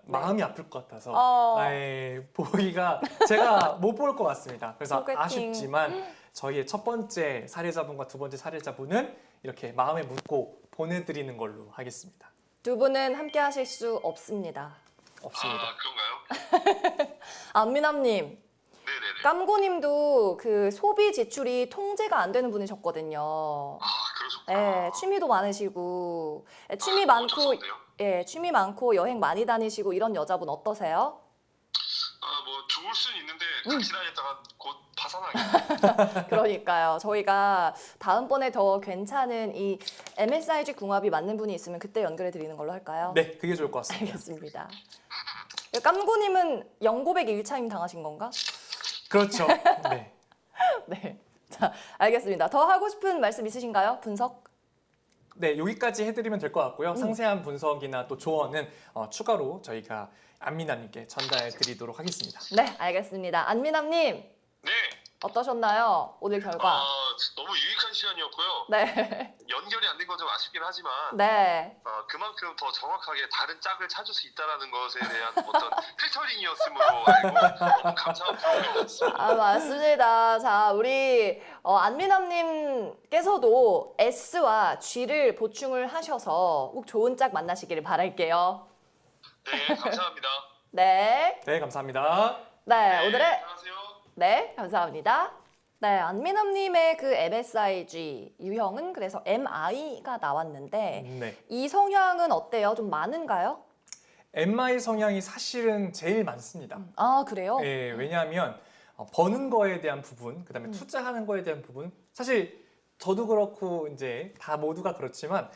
마음이 아플 것 같아서 보기가 제가 못 볼 것 같습니다. 그래서 소개팅. 아쉽지만 저희의 첫 번째 사례자분과 두 번째 사례자분은 이렇게 마음에 묻고 보내드리는 걸로 하겠습니다. 두 분은 함께 하실 수 없습니다. 없습니다. 그런가요? 안미남님, 네네네. 깜고님도 그 소비 지출이 통제가 안 되는 분이셨거든요. 그러셨구나. 네, 취미도 많으시고, 취미 많고, 취미 많고 여행 많이 다니시고 이런 여자분 어떠세요? 뭐 좋을 수는 있는데 각시다녔다가 곧 파산하겠네. 그러니까요. 저희가 다음번에 더 괜찮은 이 MSIG 궁합이 맞는 분이 있으면 그때 연결해 드리는 걸로 할까요? 네, 그게 좋을 것 같습니다. 알겠습니다. 깜고님은 영고백 1차임 당하신 건가? 그렇죠. 네. 네. 자, 알겠습니다. 더 하고 싶은 말씀 있으신가요? 분석? 네, 여기까지 해드리면 될 것 같고요. 상세한 분석이나 또 조언은 추가로 저희가 안미나님께 전달 드리도록 하겠습니다. 네, 알겠습니다. 안미남님, 네. 어떠셨나요? 오늘 결과? 너무 유익한 시간이었고요. 네. 연결이 안 된 건 좀 아쉽긴 하지만 네. 그만큼 더 정확하게 다른 짝을 찾을 수 있다는 것에 대한 어떤 필터링이었으므로 알고 너무 감사한 프로그램이었습니다. 맞습니다. 자, 우리 안미남님께서도 S와 G를 보충을 하셔서 꼭 좋은 짝 만나시기를 바랄게요. 네, 감사합니다. 네. 네, 감사합니다. 네, 오늘의 안녕하세요. 네, 감사합니다. 네, 안미남님의 그 MSIG 유형은 그래서 MI가 나왔는데 네. 이 성향은 어때요? 좀 많은가요? MI 성향이 사실은 제일 많습니다. 그래요? 네, 왜냐하면 버는 거에 대한 부분, 그다음에 투자하는 거에 대한 부분, 사실 저도 그렇고 이제 다 모두가 그렇지만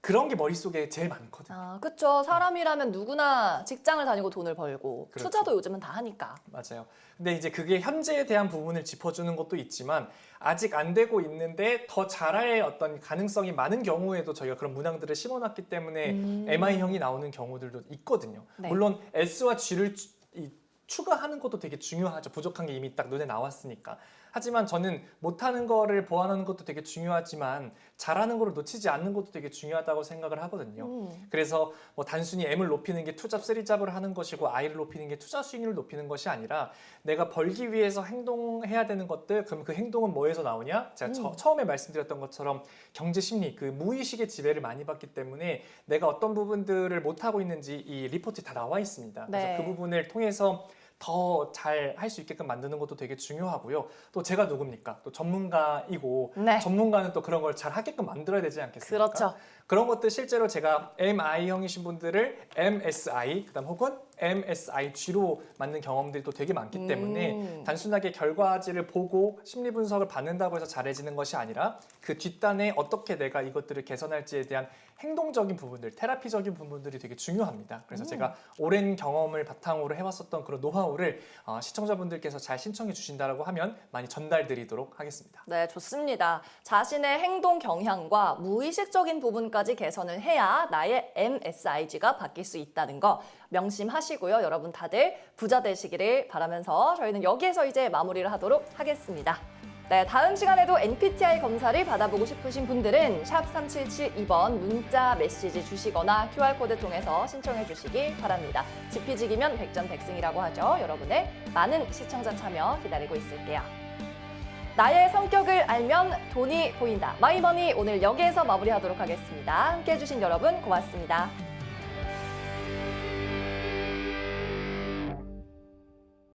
그런 게 머릿속에 제일 많거든요. 그렇죠. 사람이라면 누구나 직장을 다니고 돈을 벌고 그렇죠. 투자도 요즘은 다 하니까. 맞아요. 근데 이제 그게 현재에 대한 부분을 짚어주는 것도 있지만 아직 안 되고 있는데 더 잘할 어떤 가능성이 많은 경우에도 저희가 그런 문항들을 심어놨기 때문에 MI형이 나오는 경우들도 있거든요. 네. 물론 S와 G를 추가하는 것도 되게 중요하죠. 부족한 게 이미 딱 눈에 나왔으니까. 하지만 저는 못하는 거를 보완하는 것도 되게 중요하지만 잘하는 거를 놓치지 않는 것도 되게 중요하다고 생각을 하거든요. 그래서 뭐 단순히 M을 높이는 게 투잡, 쓰리잡을 하는 것이고 I를 높이는 게 투자 수익률을 높이는 것이 아니라 내가 벌기 위해서 행동해야 되는 것들, 그럼 그 행동은 뭐에서 나오냐? 제가 처음에 말씀드렸던 것처럼 경제 심리, 그 무의식의 지배를 많이 받기 때문에 내가 어떤 부분들을 못하고 있는지 이 리포트에 다 나와 있습니다. 그래서 네. 그 부분을 통해서 더 잘 할 수 있게끔 만드는 것도 되게 중요하고요. 또 제가 누굽니까? 또 전문가이고 네. 전문가는 또 그런 걸 잘 하게끔 만들어야 되지 않겠습니까? 그렇죠. 그런 것들 실제로 제가 MI형이신 분들을 MSI, 그다음 혹은 MSIG로 만든 경험들이 또 되게 많기 때문에 단순하게 결과지를 보고 심리 분석을 받는다고 해서 잘해지는 것이 아니라 그 뒷단에 어떻게 내가 이것들을 개선할지에 대한 행동적인 부분들, 테라피적인 부분들이 되게 중요합니다. 그래서 제가 오랜 경험을 바탕으로 해왔었던 그런 노하우를 시청자분들께서 잘 신청해 주신다고 하면 많이 전달드리도록 하겠습니다. 네, 좋습니다. 자신의 행동 경향과 무의식적인 부분까지 개선을 해야 나의 MSIG가 바뀔 수 있다는 거 명심하시고요. 여러분 다들 부자 되시기를 바라면서 저희는 여기에서 이제 마무리를 하도록 하겠습니다. 네, 다음 시간에도 MBTI 검사를 받아보고 싶으신 분들은 샵 3772번 문자 메시지 주시거나 QR코드 통해서 신청해 주시기 바랍니다. 지피지기면 백전백승이라고 하죠. 여러분의 많은 시청자 참여 기다리고 있을게요. 나의 성격을 알면 돈이 보인다. 마이머니 오늘 여기에서 마무리하도록 하겠습니다. 함께해 주신 여러분 고맙습니다.